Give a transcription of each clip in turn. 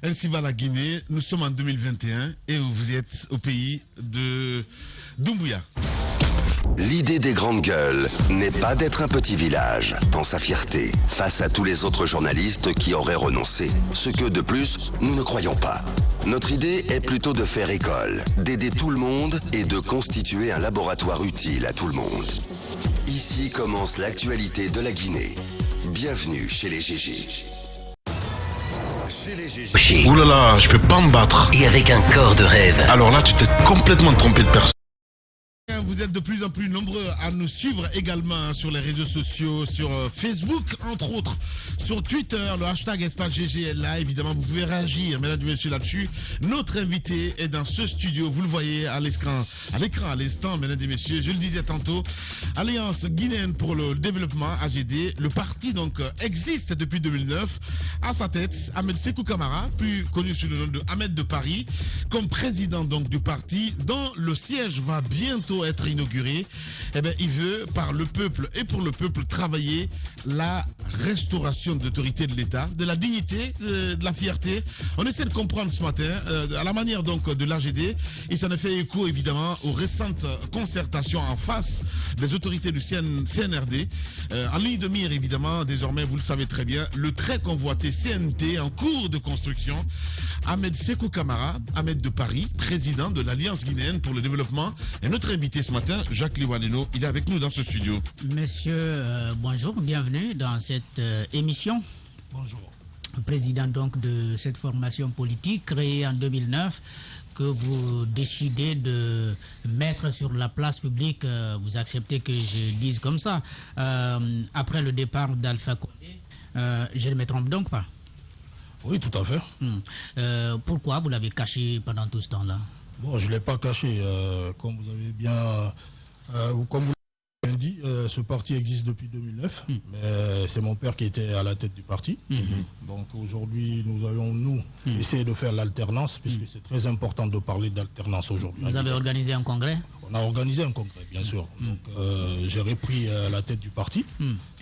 Ainsi va la Guinée. Nous sommes en 2021 et vous êtes au pays de Doumbouya. L'idée des grandes gueules n'est pas d'être un petit village dans sa fierté face à tous les autres journalistes qui auraient renoncé. Ce que, de plus, nous ne croyons pas. Notre idée est plutôt de faire école, d'aider tout le monde et de constituer un laboratoire utile à tout le monde. Ici commence l'actualité de la Guinée. Bienvenue chez les GG. Chez les GG. Ouh là là, je peux pas me battre. Et avec un corps de rêve. Alors là, tu t'es complètement trompé de personne. Vous êtes de plus en plus nombreux à nous suivre également sur les réseaux sociaux, sur Facebook, entre autres, sur Twitter, le hashtag Espace GG est là. Évidemment, vous pouvez réagir, mesdames et messieurs, là-dessus. Notre invité est dans ce studio, vous le voyez à l'écran, à l'instant, mesdames et messieurs. Je le disais tantôt, Alliance guinéenne pour le développement, AGD. Le parti, donc, existe depuis 2009. À sa tête, Ahmed Sékou Camara, plus connu sous le nom de Ahmed de Paris, comme président, donc, du parti, dont le siège va bientôt être inauguré. Eh bien, il veut, par le peuple et pour le peuple, travailler la restauration de l'autorité de l'État, de la dignité, de la fierté. On essaie de comprendre ce matin, à la manière donc de l'AGD, et ça ne fait écho évidemment aux récentes concertations en face des autorités du CNRD. En ligne de mire, évidemment, désormais, vous le savez très bien, le très convoité CNT en cours de construction. Ahmed Sékou Camara, Ahmed de Paris, président de l'Alliance guinéenne pour le développement, est notre invité ce matin, Jacques Liwaneno. Il est avec nous dans ce studio. Monsieur, bonjour, bienvenue dans cette émission. Bonjour. Président donc de cette formation politique créée en 2009 que vous décidez de mettre sur la place publique, vous acceptez que je dise comme ça, après le départ d'Alpha Condé. Je ne me trompe donc pas? Oui, tout à fait. Pourquoi vous l'avez caché pendant tout ce temps-là? Bon, je ne l'ai pas caché. Comme vous avez bien... comme vous l'avez dit, ce parti existe depuis 2009. Mais c'est mon père qui était à la tête du parti. Donc aujourd'hui, nous allons, essayer de faire l'alternance, puisque c'est très important de parler d'alternance aujourd'hui. Vous avez organisé un congrès? On a organisé un congrès, bien sûr. Donc j'ai repris la tête du parti.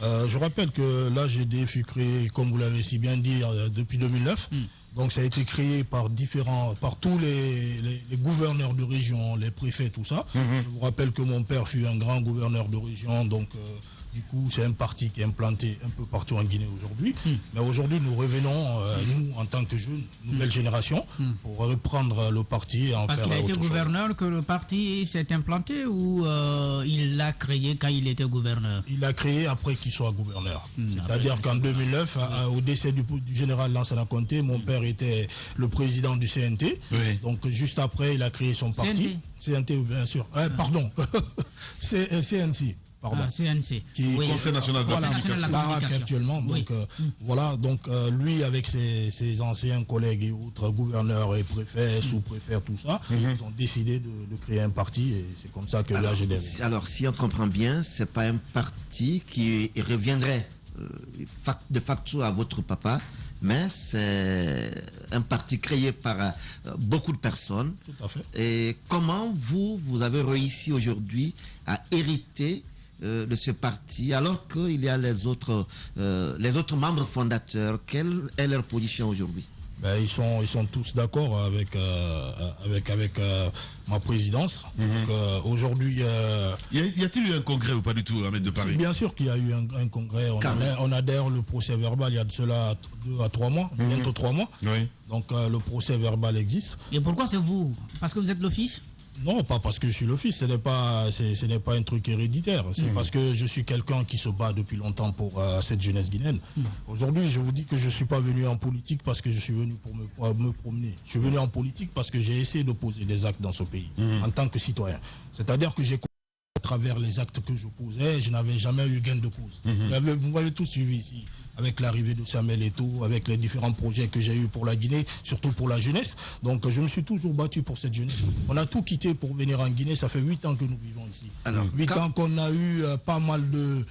Je rappelle que l'AGD fut créé, comme vous l'avez si bien dit, depuis 2009. Donc ça a été créé par tous les gouverneurs de région, les préfets, tout ça. Je vous rappelle que mon père fut un grand gouverneur de région, donc du coup c'est un parti qui est implanté un peu partout en Guinée aujourd'hui. Mais aujourd'hui nous revenons, nous en tant que jeunes, nouvelle génération, pour reprendre le parti et en Parce faire qu'il a été autre chose. gouverneur que le parti s'est implanté ou il l'a créé quand il était gouverneur? Il l'a créé après qu'il soit gouverneur. C'est-à-dire qu'en 2009, au décès du général Lansana Conté, mon père était le président du CNT. Donc juste après, il a créé son parti. CNT, bien sûr. Pardon. CNC. Pardon. CNC. Qui Conseil national de la communication. Actuellement. Donc voilà, donc lui avec ses anciens collègues et autres gouverneurs et préfets, sous-préfets, tout ça, ils ont décidé de créer un parti et c'est comme ça que là j'ai décidé. Alors si on comprend bien, c'est pas un parti qui reviendrait de facto à votre papa, mais c'est un parti créé par beaucoup de personnes. Tout à fait. Et comment vous avez réussi aujourd'hui à hériter de ce parti alors qu'il y a les autres membres fondateurs? Quelle est leur position aujourd'hui? Ben, ils sont tous d'accord avec ma présidence. Aujourd'hui, Y a-t-il eu un congrès ou pas du tout, Ahmed de Paris? bien sûr qu'il y a eu un congrès. On a d'ailleurs le procès verbal il y a de cela 2 à 3 mois, bientôt 3 mois. Oui. Donc le procès verbal existe. Et pourquoi c'est vous? Parce que vous êtes le fils? Non, pas parce que je suis le fils, ce n'est pas un truc héréditaire. C'est parce que je suis quelqu'un qui se bat depuis longtemps pour cette jeunesse guinéenne. Aujourd'hui, je vous dis que je ne suis pas venu en politique parce que je suis venu pour me promener. Je suis venu en politique parce que j'ai essayé de poser des actes dans ce pays, en tant que citoyen. C'est-à-dire que j'ai à travers les actes que je posais, je n'avais jamais eu gain de cause. Vous m'avez tout suivi ici, avec l'arrivée de Samuel Eto'o, avec les différents projets que j'ai eus pour la Guinée, surtout pour la jeunesse. Donc je me suis toujours battu pour cette jeunesse. On a tout quitté pour venir en Guinée, ça fait 8 ans que nous vivons ici. Alors, 8 ans qu'on a eu pas mal de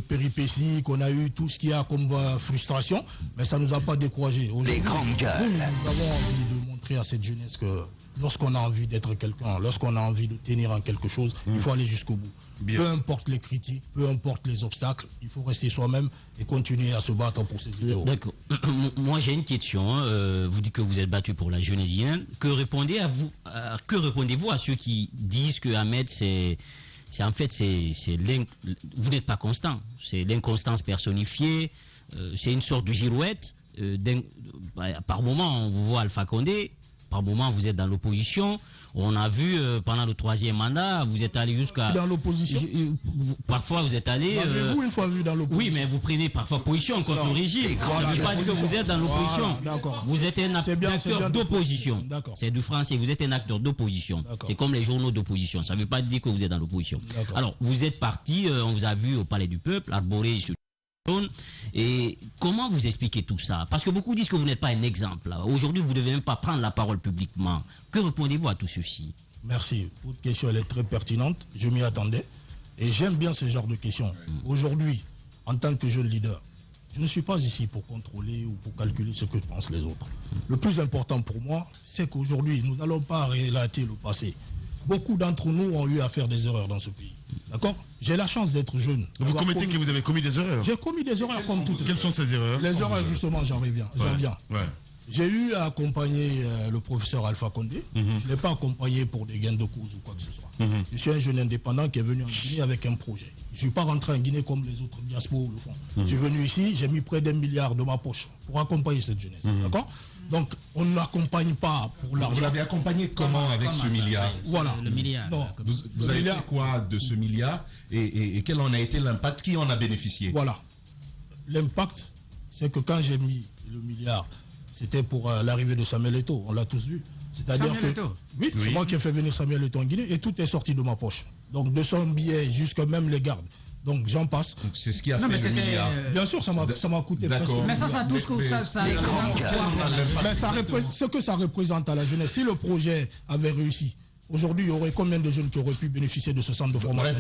péripéties, qu'on a eu tout ce qu'il y a comme frustration, mais ça ne nous a pas découragés. Les grandes gueules. Nous avons envie de montrer à cette jeunesse que lorsqu'on a envie d'être quelqu'un, lorsqu'on a envie de tenir en quelque chose, il faut aller jusqu'au bout. Peu importe les critiques, peu importe les obstacles, il faut rester soi-même et continuer à se battre pour ses idéaux. D'accord. Moi, j'ai une question. Vous dites que vous êtes battu pour la jeunesse guinéenne. Que répondez-vous à ceux qui disent que Ahmed, vous n'êtes pas constant. C'est l'inconstance personnifiée. C'est une sorte de girouette. Par moment, on vous voit Alpha Condé. Par moment, vous êtes dans l'opposition. On a vu pendant le 3e mandat, vous êtes allé jusqu'à... Dans l'opposition. Parfois, vous êtes allé... Avez-vous une fois vu dans l'opposition? Oui, mais vous prenez parfois position contre le régime. Voilà, je ne veux pas dire que vous êtes dans l'opposition. D'accord. Vous êtes un acteur d'opposition. C'est du français. Vous êtes un acteur d'opposition. C'est comme les journaux d'opposition. Ça ne veut pas dire que vous êtes dans l'opposition. Alors, vous êtes parti, on vous a vu au Palais du Peuple, arboré sur... Et comment vous expliquez tout ça? Parce que beaucoup disent que vous n'êtes pas un exemple. Aujourd'hui, vous ne devez même pas prendre la parole publiquement. Que répondez-vous à tout ceci? Merci. Votre question, elle est très pertinente. Je m'y attendais. Et j'aime bien ce genre de questions. Aujourd'hui, en tant que jeune leader, je ne suis pas ici pour contrôler ou pour calculer ce que pensent les autres. Le plus important pour moi, c'est qu'aujourd'hui, nous n'allons pas relater le passé. Beaucoup d'entre nous ont eu à faire des erreurs dans ce pays. D'accord? J'ai la chance d'être jeune. Vous commettez que vous avez commis des erreurs? J'ai commis des erreurs comme toutes. Quelles sont ces erreurs? Les erreurs, justement, j'en viens. Ouais. J'ai eu à accompagner le professeur Alpha Condé. Je ne l'ai pas accompagné pour des gains de cause ou quoi que ce soit. Je suis un jeune indépendant qui est venu en Guinée avec un projet. Je ne suis pas rentré en Guinée comme les autres diasporas le font. Je suis venu ici, j'ai mis près d'1 milliard de ma poche pour accompagner cette jeunesse. D'accord? Donc, on ne l'accompagne pas pour l'argent. Vous l'avez accompagné comment avec ce milliard? Voilà. Le milliard. Non. Vous avez fait quoi de ce milliard et quel en a été l'impact? Qui en a bénéficié? Voilà. L'impact, c'est que quand j'ai mis le milliard, c'était pour l'arrivée de Samuel Eto'o. On l'a tous vu. C'est-à-dire que oui, c'est moi qui ai fait venir Samuel Eto'o en Guinée et tout est sorti de ma poche. Donc de son billet jusqu'à même les gardes. Donc j'en passe. Donc c'est ce qui a fait le milliard. Bien sûr, ça m'a coûté presque. Mais ça touche que ça. Mais ce que ça représente à la jeunesse, si le projet avait réussi, aujourd'hui, il y aurait combien de jeunes qui auraient pu bénéficier de ce centre de formation?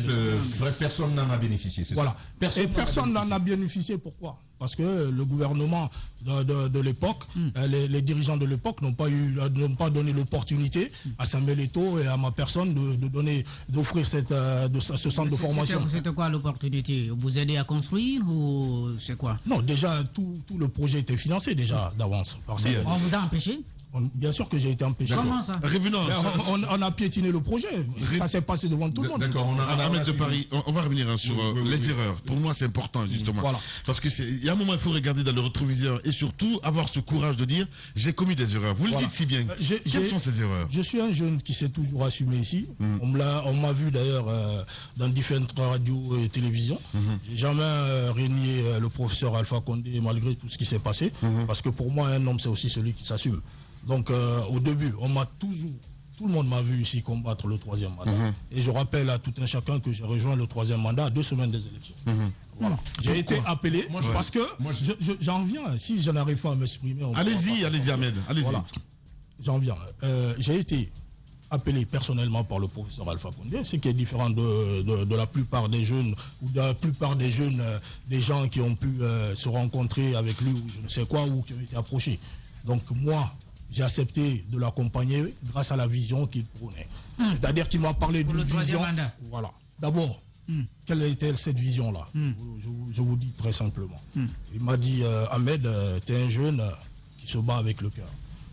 Bref, personne n'en a bénéficié, c'est ça? Et personne n'en a bénéficié. Pourquoi? Parce que le gouvernement de l'époque, les dirigeants de l'époque n'ont pas donné l'opportunité à Samuel Eto'o et à ma personne d'offrir ce centre de formation. C'était quoi l'opportunité? Vous aider à construire ou c'est quoi? Non, déjà, tout le projet était financé déjà d'avance. On vous a empêché? Bien sûr que j'ai été empêché. Comment ça? Revenons. On a piétiné le projet. Ça s'est passé devant tout le monde. D'accord, Ahmed de Paris, on va revenir sur les erreurs. Pour moi, c'est important, justement. Voilà. Parce qu'il y a un moment, il faut regarder dans le rétroviseur et surtout avoir ce courage de dire j'ai commis des erreurs. Vous le dites si bien. Quelles sont ces erreurs? Je suis un jeune qui s'est toujours assumé ici. On m'a vu d'ailleurs dans différentes radios et télévisions. J'ai jamais régné le professeur Alpha Condé malgré tout ce qui s'est passé. Parce que pour moi, un homme, c'est aussi celui qui s'assume. Donc au début, tout le monde m'a vu ici combattre le 3e mandat. Et je rappelle à tout un chacun que j'ai rejoint le 3e mandat à 2 semaines des élections. Voilà. J'ai été appelé parce que j'en viens. Si je n'arrive pas à m'exprimer... Allez-y Ahmed. Allez-y. Voilà. J'en viens. J'ai été appelé personnellement par le professeur Alpha Condé, ce qui est différent de la plupart des jeunes ou de la plupart des jeunes, des gens qui ont pu se rencontrer avec lui ou je ne sais quoi, ou qui ont été approchés. Donc moi, j'ai accepté de l'accompagner grâce à la vision qu'il prônait. C'est-à-dire qu'il m'a parlé d'une vision. Voilà. D'abord, quelle était cette vision-là? Je vous dis très simplement. Il m'a dit, Ahmed, tu es un jeune qui se bat avec le cœur.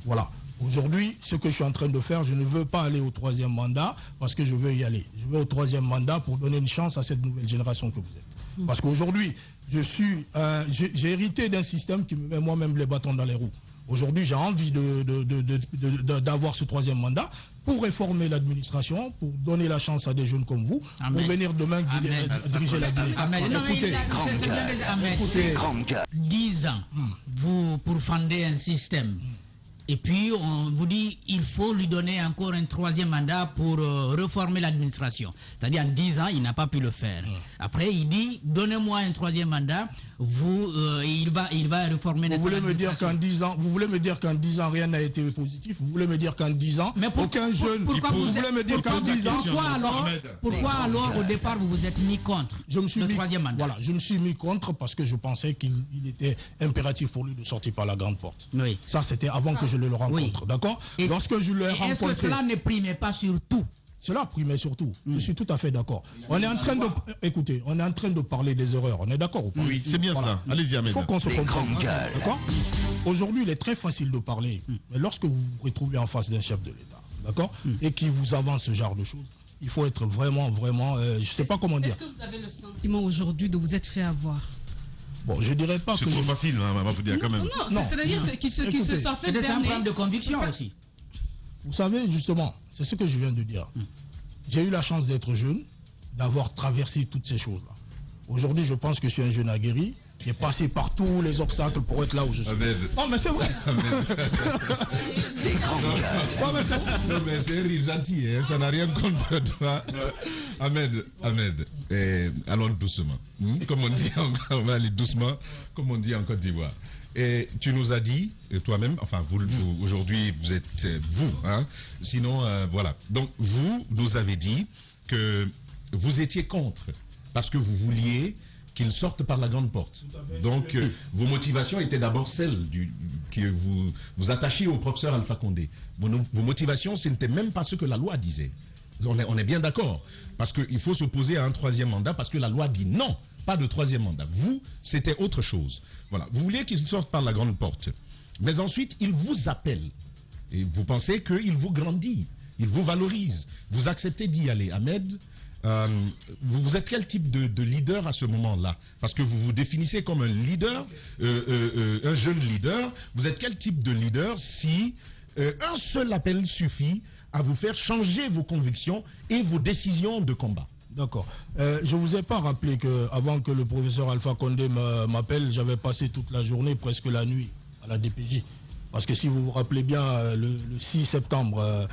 Voilà. Aujourd'hui, ce que je suis en train de faire, je ne veux pas aller au 3e mandat parce que je veux y aller. Je veux au 3e mandat pour donner une chance à cette nouvelle génération que vous êtes. Parce qu'aujourd'hui, j'ai hérité d'un système qui me met moi-même les bâtons dans les roues. Aujourd'hui, j'ai envie d'avoir ce 3e mandat pour réformer l'administration, pour donner la chance à des jeunes comme vous, pour venir demain diriger la Guinée. Écoutez, 10 ans, vous pourfendez un système. Et puis, on vous dit il faut lui donner encore un 3e mandat pour reformer l'administration. C'est-à-dire, en 10 ans, il n'a pas pu le faire. Après, il dit donnez-moi un 3e mandat, il va réformer l'administration. Vous voulez me dire qu'en 10 ans, rien n'a été positif? Vous voulez me dire qu'en 10 ans, aucun jeune... Vous voulez me dire qu'en 10 ans... Pourquoi alors, au départ, vous vous êtes mis contre le 3e mandat? Voilà, je me suis mis contre parce que je pensais qu'il était impératif pour lui de sortir par la grande porte. Oui. Ça, c'était avant que je le rencontre, d'accord? Lorsque je l'ai rencontré... Est-ce que cela ne primait pas sur tout? Cela primait surtout. Je suis tout à fait d'accord. On est en train de, écoutez, on est en train de parler des erreurs. On est d'accord ou pas? Oui, c'est bien ça. Allez-y, Ahmed. Il faut qu'on se comprenne. D'accord? Aujourd'hui, il est très facile de parler, mais lorsque vous vous retrouvez en face d'un chef de l'État, d'accord, et qui vous avance ce genre de choses, il faut être vraiment, je ne sais pas comment dire. Est-ce que vous avez le sentiment aujourd'hui de vous être fait avoir? Bon, je dirais pas que... C'est trop facile, on va vous dire quand même. Non, c'est-à-dire qu'ils se sont fait C'est un berner. problème de conviction aussi. Vous savez, justement, c'est ce que je viens de dire. J'ai eu la chance d'être jeune, d'avoir traversé toutes ces choses-là. Aujourd'hui, je pense que je suis un jeune aguerri, qui est passé par tous les obstacles pour être là où je suis. Non, mais c'est vrai. Non, mais c'est un rire gentil, hein, ça n'a rien contre toi. Ahmed, allons doucement. Comme on dit, on va aller doucement, comme on dit en Côte d'Ivoire. Et tu nous as dit, toi-même, enfin, vous aujourd'hui, vous êtes vous, hein. Sinon, voilà. Donc, vous nous avez dit que vous étiez contre, parce que vous vouliez qu'ils sortent par la grande porte. Donc, vos motivations étaient d'abord celles que vous attachiez au professeur Alpha Condé. Vos motivations, ce n'était même pas ce que la loi disait. On est bien d'accord. Parce qu'il faut s'opposer à un troisième mandat, parce que la loi dit non, pas de troisième mandat. Vous, c'était autre chose. Voilà. Vous vouliez qu'ils sortent par la grande porte. Mais ensuite, ils vous appellent. Et vous pensez qu'il vous grandit, il vous valorise. Vous acceptez d'y aller. Ahmed, vous êtes quel type de leader à ce moment-là? Parce que vous vous définissez comme un leader, un jeune leader. Vous êtes quel type de leader si un seul appel suffit à vous faire changer vos convictions et vos décisions de combat? D'accord. Je ne vous ai pas rappelé qu'avant que le professeur Alpha Condé m'appelle, j'avais passé toute la journée, presque la nuit, à la DPJ. Parce que si vous vous rappelez bien, le 6 septembre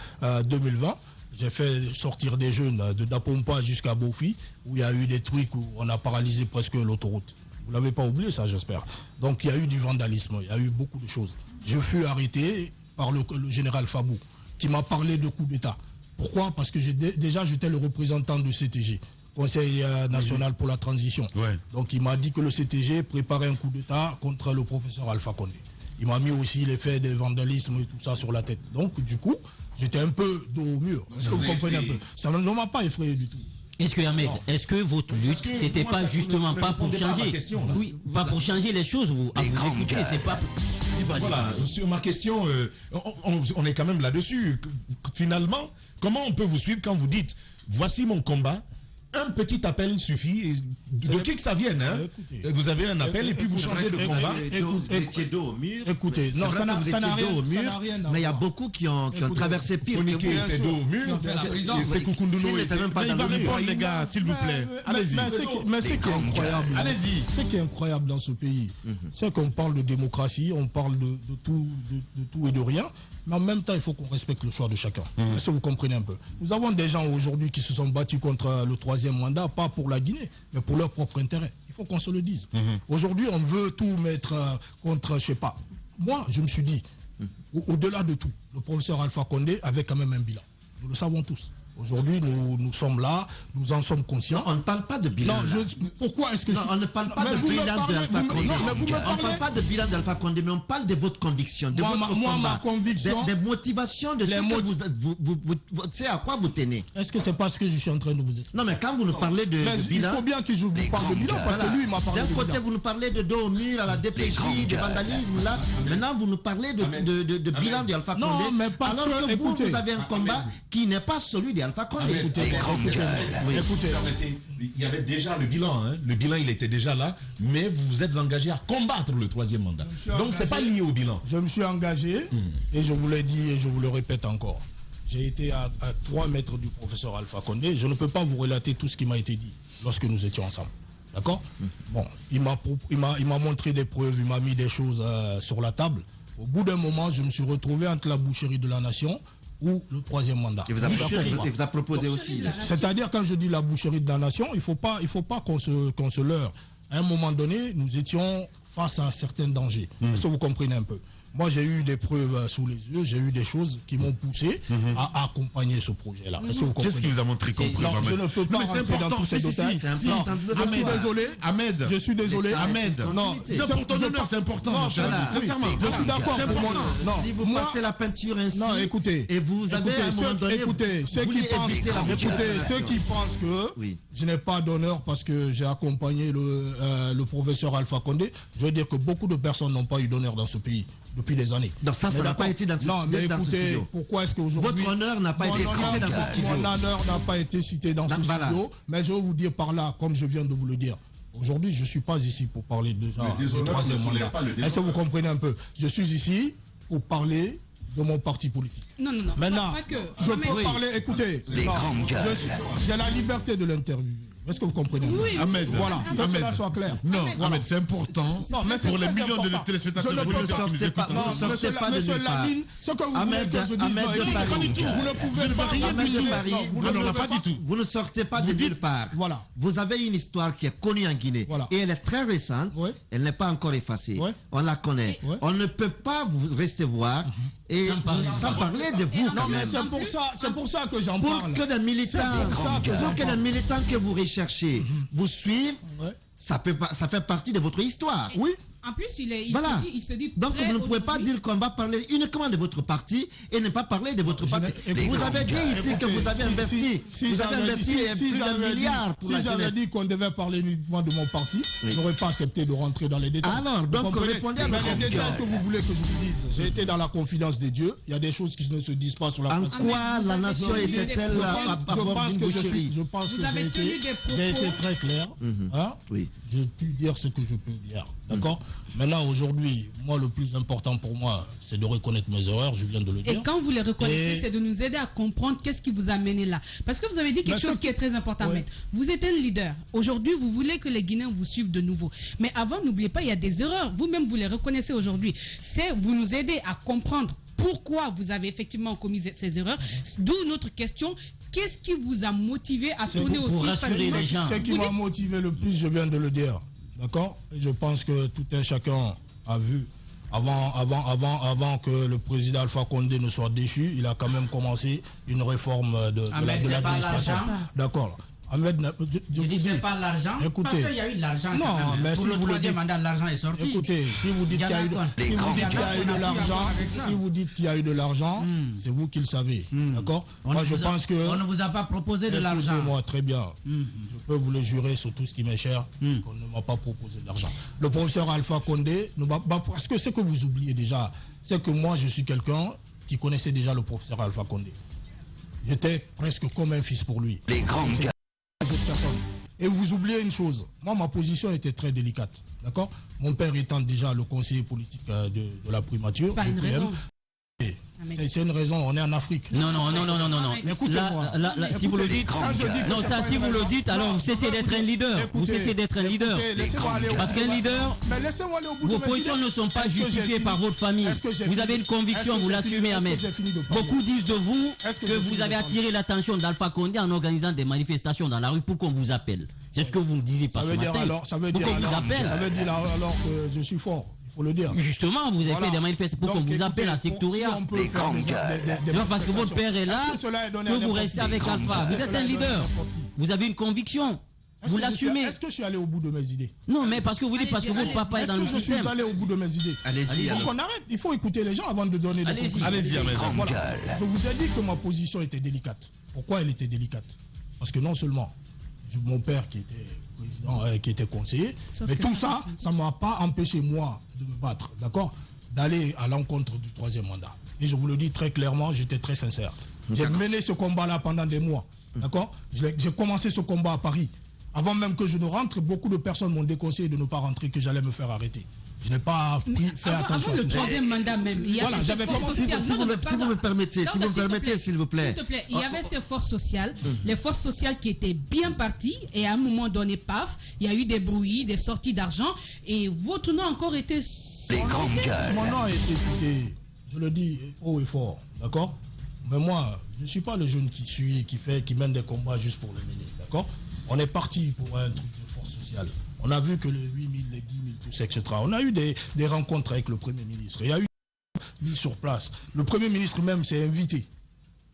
2020, j'ai fait sortir des jeunes de Dapompa jusqu'à Bofi, où il y a eu des trucs où on a paralysé presque l'autoroute. Vous ne l'avez pas oublié, ça, j'espère. Donc, il y a eu du vandalisme, il y a eu beaucoup de choses. Je fus arrêté par le général Fabou, qui m'a parlé de coup d'État. Pourquoi? Parce que déjà, j'étais le représentant du CTG, Conseil national pour la transition. Ouais. Donc, il m'a dit que le CTG préparait un coup d'État contre le professeur Alpha Condé. Il m'a mis aussi les faits de vandalisme et tout ça sur la tête. Donc, du coup, j'étais un peu dos au mur. Est-ce que vous comprenez un peu? Ça ne m'a pas effrayé du tout. Est-ce que, Ahmed, est-ce que votre lutte, c'était pas justement pas pour changer, oui, pas pour changer les choses, vous écoutez, c'est pas... Voilà, sur ma question, on est quand même là-dessus. Finalement, comment on peut vous suivre quand vous dites, voici mon combat, un petit appel suffit, de qui que ça vienne, hein. Vous avez un appel et puis vous changez de combat. Écoutez, dos au mur. Écoutez, non, ça n'a rien. Mais il y a beaucoup qui ont traversé pire. Soniké était dos au mur, et c'est Koukoundouno n'était même pas dans le mur. Les gars, s'il vous plaît. Allez-y. Mais ce qui est incroyable, ce qui est incroyable dans ce pays, c'est qu'on parle de démocratie, on parle de tout et de rien. Mais en même temps, il faut qu'on respecte le choix de chacun. Est-ce que vous comprenez un peu? Nous avons des gens aujourd'hui qui se sont battus contre le troisième mandat, pas pour la Guinée, mais pour leur propre intérêt. Il faut qu'on se le dise. Aujourd'hui, on veut tout mettre contre, je sais pas. Moi, je me suis dit, au-delà de tout, le professeur Alpha Condé avait quand même un bilan. Nous le savons tous. Aujourd'hui, nous sommes là, nous en sommes conscients. Non, on ne parle pas de bilan. Pourquoi est-ce que... Non, on ne parle pas de bilan d'Alpha Condé. On ne parle pas de bilan d'Alpha Condé, mais on parle de votre conviction, de votre combat. Ma conviction... Des motivations, de ce que vous savez à quoi vous tenez. Est-ce que c'est parce que je suis en train de vous expliquer? Non, mais quand vous nous parlez de bilan... Il faut bien que je vous parle de bilan, parce que lui, il m'a parlé de bilan. D'un côté, vous nous parlez de dos au mur, à la DPJ, de vandalisme, là. Maintenant, vous nous parlez de bilan d'Alpha Condé. Non, mais parce alors que vous avez un combat qui n'est pas celui d'Alpha Condé. Écoutez, il y avait déjà le bilan, hein. Le bilan il était déjà là, mais vous vous êtes engagé à combattre le troisième mandat. Donc c'est pas lié au bilan. Je me suis engagé, et je vous l'ai dit et je vous le répète encore. J'ai été à 3 mètres du professeur Alpha Condé. Je ne peux pas vous relater tout ce qui m'a été dit lorsque nous étions ensemble. D'accord? Bon, il m'a montré des preuves, il m'a mis des choses sur la table. Au bout d'un moment, je me suis retrouvé entre la boucherie de la nation ou le troisième mandat. Il vous a proposé aussi. C'est-à-dire, quand je dis la boucherie de la nation, il faut pas qu'on se leurre. À un moment donné, nous étions face à certains dangers. Est-ce que vous comprenez un peu? moi j'ai eu des preuves sous les yeux, j'ai eu des choses qui m'ont poussé à accompagner ce projet-là. Qu'est-ce qui vous a montré comme preuve? Je ne peux pas rentrer dans tous ces détails. Je suis désolé. Ahmed. Je suis désolé. Ahmed. Non, pour ton honneur, c'est important. Sincèrement. Je suis d'accord. Si vous passez la peinture ainsi, non, écoutez, et vous avez à un moment donné, ceux qui pensent que je n'ai pas d'honneur parce que j'ai accompagné le professeur Alpha Condé, je veux dire que beaucoup de personnes n'ont pas eu d'honneur dans ce pays depuis des années. Donc ça n'a pas été dans ce studio. Non, mais écoutez, pourquoi est-ce qu'aujourd'hui... Votre honneur n'a pas été cité dans ce studio. Mon honneur n'a pas été cité dans ce studio, mais je vais vous dire par là, comme je viens de vous le dire, aujourd'hui, je ne suis pas ici pour parler du troisième mandat. Est-ce que vous comprenez un peu? Je suis ici pour parler de mon parti politique. Non. Maintenant, je peux parler, écoutez, j'ai la liberté de l'interview. Est-ce que vous comprenez? Oui. Ahmed, voilà, que cela soit clair. Non, Ahmed, c'est important pour les millions de téléspectateurs. Je ne peux pas. Monsieur Lamine, ce que vous voulez que je dise, vous ne pouvez pas. Vous ne sortez pas de nulle part. Voilà. Vous avez une histoire qui est connue en Guinée. Et elle est très récente. Elle n'est pas encore effacée. On la connaît. On ne peut pas vous recevoir et sans parler de vous. Non, mais c'est pour ça que j'en parle. Pour que des militants que vous recherchez vous suivent, ça fait partie de votre histoire. Oui. En plus, il se dit donc vous ne pouvez pas dire qu'on va parler uniquement de votre parti et ne pas parler de votre parti. Vous avez dit ici que vous avez investi. Vous avez investi plus d'un milliard pour la jeunesse. Si j'avais dit qu'on devait parler uniquement de mon parti, je n'aurais pas accepté de rentrer dans les détails. Alors, donc répondez à ma question. Les détails que vous voulez que je vous dise, j'ai été dans la confidence des dieux. Il y a des choses qui ne se disent pas sur la place. En quoi la nation était-elle à bord d'une boucherie? Je pense que j'ai été très clair. J'ai pu dire ce que je peux dire. D'accord? Maintenant, aujourd'hui, moi, le plus important pour moi, c'est de reconnaître mes erreurs, je viens de le dire. Et quand vous les reconnaissez, c'est de nous aider à comprendre qu'est-ce qui vous a mené là. Parce que vous avez dit quelque chose qui est très important, Ahmed. Vous êtes un leader. Aujourd'hui, vous voulez que les Guinéens vous suivent de nouveau. Mais avant, n'oubliez pas, il y a des erreurs. Vous-même, vous les reconnaissez aujourd'hui. Vous nous aidez à comprendre pourquoi vous avez effectivement commis ces erreurs. D'où notre question. Qu'est-ce qui vous a motivé à tourner aussi? Pour rassurer les gens. Ce qui m'a motivé le plus, je viens de le dire. D'accord? Je pense que tout un chacun a vu, avant que le président Alpha Condé ne soit déchu, il a quand même commencé une réforme de l'administration. D'accord. Ahmed, je dis c'est pas l'argent, parce qu'il y a eu de l'argent. Non, mais pour le troisième mandat, l'argent est sorti. Écoutez, si vous dites qu'il y a eu de l'argent, si vous dites qu'il y a eu de l'argent, c'est vous qui le savez. D'accord? Moi, je pense que... On ne vous a pas proposé de l'argent. Écoutez-moi, très bien. Je peux vous le jurer sur tout ce qui m'est cher, qu'on ne m'a pas proposé de l'argent. Le professeur Alpha Condé, parce que ce que vous oubliez déjà, c'est que moi, je suis quelqu'un qui connaissait déjà le professeur Alpha Condé. J'étais presque comme un fils pour lui. Les grandes gars. Et vous oubliez une chose, moi ma position était très délicate, d'accord? Mon père étant déjà le conseiller politique de la primature. Pas une raison. C'est une raison, on est en Afrique. Non. Écoutez-moi. Si vous le dites, si vous le dites, alors vous cessez d'être un leader. Vous cessez d'être un leader. Parce qu'un leader, vos positions ne sont pas justifiées par votre famille. Vous avez une conviction, vous l'assumez, Ahmed. Beaucoup disent de vous que vous avez attiré l'attention d'Alpha Condé en organisant des manifestations dans la rue pour qu'on vous appelle. C'est ce que vous me disiez pas ce matin. Ça veut dire alors que je suis fort. Faut le dire. Justement, vous avez fait des manifestations pour qu'on vous appelle à Sectoria. C'est pas parce que votre père est là que vous restez avec Alpha. Vous êtes un leader. Vous avez une conviction. Vous l'assumez. Est-ce que je suis allé au bout de mes idées? Non, mais parce que vous dites parce que votre papa est dans le système. Est-ce que je suis allé au bout de mes idées? Allez-y. Il faut qu'on arrête. Il faut écouter les gens avant de donner des conclusions. Allez-y, voilà. Je vous ai dit que ma position était délicate. Pourquoi elle était délicate? Parce que non seulement mon père qui était président, qui était conseiller, mais tout ça, ça ne m'a pas empêché moi de me battre, d'accord, d'aller à l'encontre du troisième mandat. Et je vous le dis très clairement, j'étais très sincère. J'ai mené ce combat-là pendant des mois, d'accord. J'ai commencé ce combat à Paris. Avant même que je ne rentre, beaucoup de personnes m'ont déconseillé de ne pas rentrer, que j'allais me faire arrêter. Je n'ai pas fait attention. Avant le troisième mandat même, il y avait ces forces sociales. Si vous me permettez, s'il vous plaît. S'il te plaît, il y avait ces forces sociales, les forces sociales qui étaient bien parties, et à un moment donné, paf, il y a eu des bruits, des sorties d'argent, et votre nom a encore été... Mon nom a été cité, je le dis haut et fort, d'accord? Mais moi, je ne suis pas le jeune qui mène des combats juste pour le mener, d'accord? On est parti pour un truc de force sociale. On a vu que les 8 000, les 10 000, tout ça, etc. On a eu des rencontres avec le Premier ministre. Il y a eu mis sur place. Le Premier ministre même s'est invité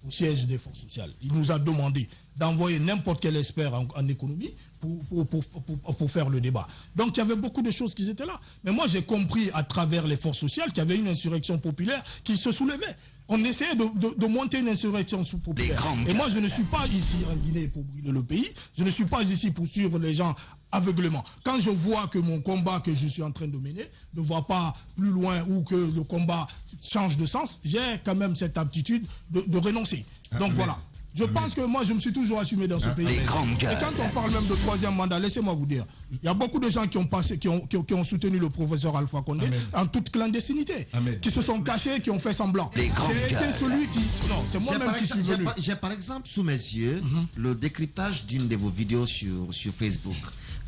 au siège des forces sociales. Il nous a demandé d'envoyer n'importe quel expert en économie pour faire le débat. Donc il y avait beaucoup de choses qui étaient là. Mais moi j'ai compris à travers les forces sociales qu'il y avait une insurrection populaire qui se soulevait. On essayait de monter une insurrection populaire. Et moi je ne suis pas ici en Guinée pour brûler le pays. Je ne suis pas ici pour suivre les gens aveuglément. Quand je vois que mon combat que je suis en train de mener ne va pas plus loin ou que le combat change de sens, j'ai quand même cette aptitude de renoncer. Donc voilà. Je pense que moi, je me suis toujours assumé dans ce pays. Et quand on parle même de troisième mandat, laissez-moi vous dire, il y a beaucoup de gens qui ont soutenu le professeur Alpha Condé en toute clandestinité, qui se sont cachés, qui ont fait semblant. J'ai été celui qui... Non, c'est moi-même qui suis venu. J'ai par exemple sous mes yeux le décryptage d'une de vos vidéos sur Facebook.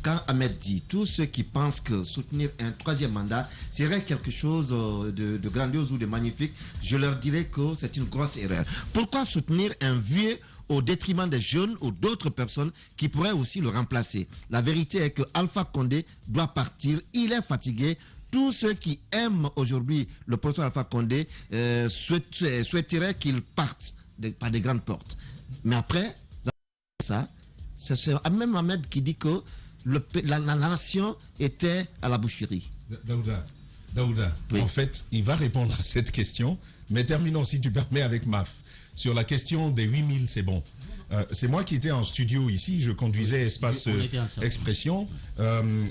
Quand Ahmed dit, tous ceux qui pensent que soutenir un troisième mandat serait quelque chose de grandiose ou de magnifique, je leur dirais que c'est une grosse erreur. Pourquoi soutenir un vieux au détriment des jeunes ou d'autres personnes qui pourraient aussi le remplacer? La vérité est que Alpha Condé doit partir, il est fatigué. Tous ceux qui aiment aujourd'hui le professeur Alpha Condé souhaiteraient qu'il parte par des grandes portes. Mais après, ça, c'est même Ahmed qui dit que la nation était à la boucherie. Daouda, oui. En fait, il va répondre à cette question, mais terminons, si tu permets, avec Maf. Sur la question des 8000, c'est bon. C'est moi qui étais en studio ici, je conduisais Espace Expression.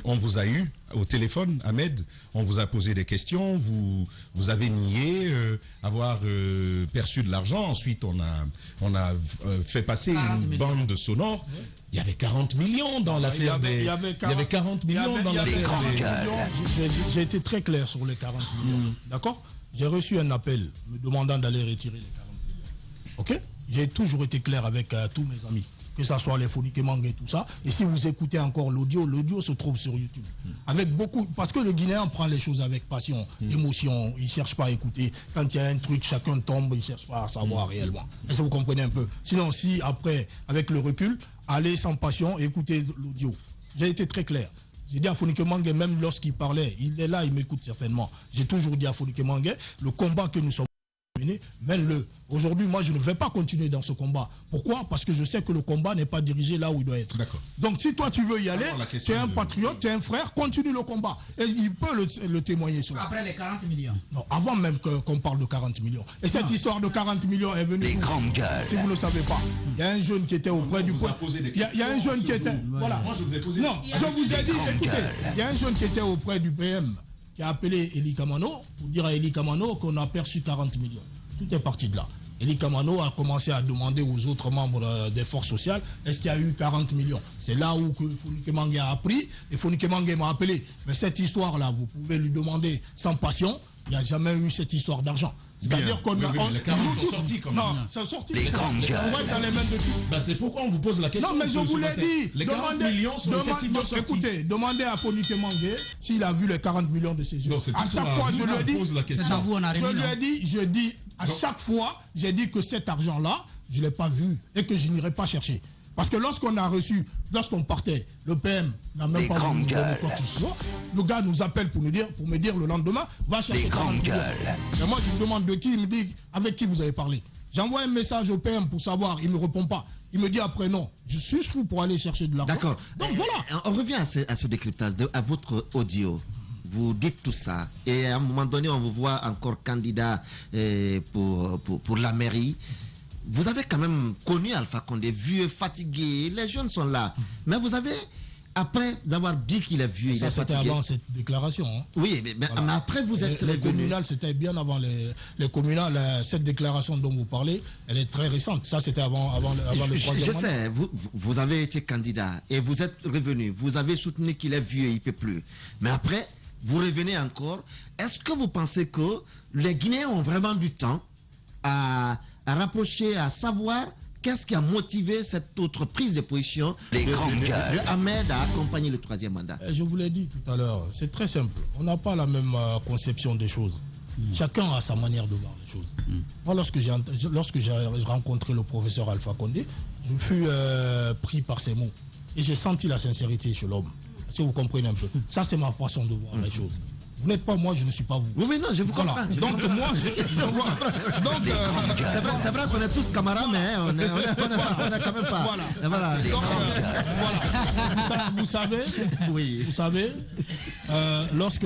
On vous a eu au téléphone, Ahmed, on vous a posé des questions, vous avez nié avoir perçu de l'argent. Ensuite, on a fait passer une bande sonore. Il y avait 40 millions dans l'affaire des... Il y avait 40 millions dans l'affaire des... J'ai été très clair sur les 40 millions, d'accord? J'ai reçu un appel me demandant d'aller retirer les 40 millions. Ok? J'ai toujours été clair avec tous mes amis, que ce soit les Fonik et Mangue et tout ça. Et si vous écoutez encore l'audio se trouve sur YouTube. Avec beaucoup, parce que le Guinéen prend les choses avec passion, émotion, il ne cherche pas à écouter. Quand il y a un truc, chacun tombe, il ne cherche pas à savoir réellement. Est-ce que vous comprenez un peu? Sinon, si après, avec le recul, allez sans passion et écoutez l'audio. J'ai été très clair. J'ai dit à Fonik Mangue, même lorsqu'il parlait, il est là, il m'écoute certainement. J'ai toujours dit à Fonik Mangue, le combat que nous sommes mène-le. Aujourd'hui, moi, je ne vais pas continuer dans ce combat. Pourquoi? Parce que je sais que le combat n'est pas dirigé là où il doit être. Donc, si toi, tu veux y aller, tu es un patriote, tu es un frère, continue le combat. Et il peut le témoigner sur. Après les 40 millions. Non, avant même qu'on parle de 40 millions. Et cette histoire de 40 millions est venue... Si vous ne le savez pas, il y a un jeune qui était auprès du point... Il y a un jeune qui était... Voilà. Moi, je vous ai posé... Non, je vous ai dit, écoutez, il y a un jeune qui était auprès du PM, qui a appelé Eli Kamano, pour dire à Eli Kamano qu'on a perçu 40 millions. Tout est parti de là. Eli Kamano a commencé à demander aux autres membres des forces sociales, est-ce qu'il y a eu 40 millions? C'est là où Fonik Mangue a appris, et Fonik Mangue m'a appelé. Mais cette histoire-là, vous pouvez lui demander sans passion, il n'y a jamais eu cette histoire d'argent. C'est-à-dire qu'on a... Les 40 sont sortis comme ça. Non, c'est sorti. Les grandes gueules. C'est pourquoi on vous pose la question. Non, mais je vous l'ai dit. Les 40 millions sont effectivement sortis. Écoutez, demandez à Fonik Mangue s'il a vu les 40 millions de ses yeux. À chaque fois, je lui ai dit... Je dis, à chaque fois, j'ai dit que cet argent-là, je ne l'ai pas vu et que je n'irai pas chercher. Parce que lorsqu'on partait, le PM n'a même pas voulu nous donner quoi que ce soit. Le gars nous appelle pour me dire le lendemain, va chercher 40 millions. Et moi, je me demande de qui, il me dit, avec qui vous avez parlé. J'envoie un message au PM pour savoir, il ne me répond pas. Il me dit après non, je suis fou pour aller chercher de l'argent. D'accord. Donc voilà. On revient à ce décryptage, à votre audio. Vous dites tout ça et à un moment donné, on vous voit encore candidat pour la mairie. Vous avez quand même connu Alpha Condé, vieux, fatigué, les jeunes sont là. Mais vous avez, après avoir dit qu'il est vieux, il est fatigué. C'était avant cette déclaration. Hein. Oui, mais après vous êtes revenu. Les communales, c'était bien avant les communales. Cette déclaration dont vous parlez, elle est très récente. Ça, c'était avant le troisième mandat. Je sais, vous avez été candidat et vous êtes revenu. Vous avez soutenu qu'il est vieux, il ne peut plus. Mais après, vous revenez encore. Est-ce que vous pensez que les Guinéens ont vraiment du temps à rapprocher, à savoir qu'est-ce qui a motivé cette autre prise de position de Ahmed à accompagner le troisième mandat? Je vous l'ai dit tout à l'heure, c'est très simple. On n'a pas la même conception des choses. Chacun a sa manière de voir les choses. Moi, lorsque j'ai rencontré le professeur Alpha Condé, je fus pris par ses mots. Et j'ai senti la sincérité chez l'homme. Si vous comprenez un peu. Ça, c'est ma façon de voir les choses. Vous n'êtes pas moi, je ne suis pas vous. Oui, mais non, je vous comprends. Donc moi, c'est vrai qu'on est tous camarades, mais on n'est quand même pas. Voilà. Vous savez, oui. Vous savez,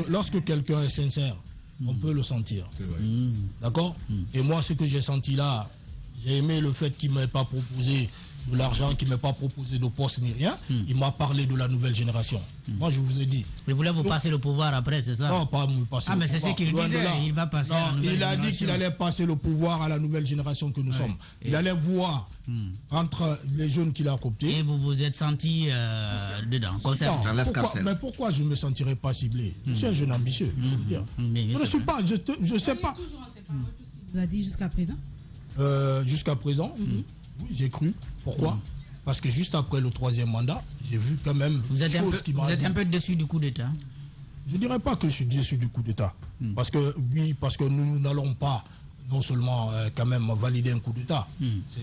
lorsque quelqu'un est sincère, on peut le sentir. D'accord. Et moi, ce que j'ai senti là, j'ai aimé le fait qu'il ne m'ait pas proposé de l'argent, qu'il ne m'ait pas proposé de poste ni rien. Il m'a parlé de la nouvelle génération. Moi, je vous ai dit. Il voulait vous passer le pouvoir après, c'est ça? Non, pas me passer le pouvoir. Ah, mais c'est ce qu'il disait, il va passer à la nouvelle il a génération. dit qu'il allait passer le pouvoir à la nouvelle génération que nous sommes. Il allait voir entre les jeunes qu'il a cooptés. Et vous vous êtes senti dedans, concerné. Mais pourquoi je ne me sentirais pas ciblé? Je suis un jeune ambitieux, il faut le dire. Je ne suis pas, je ne sais pas. Vous avez dit jusqu'à présent? Jusqu'à présent, oui, j'ai cru. Pourquoi? Parce que juste après le 3e mandat, j'ai vu quand même vous êtes un peu dessus du coup d'État. Je ne dirais pas que je suis déçu du coup d'État. Parce que nous n'allons pas non seulement quand même valider un coup d'État.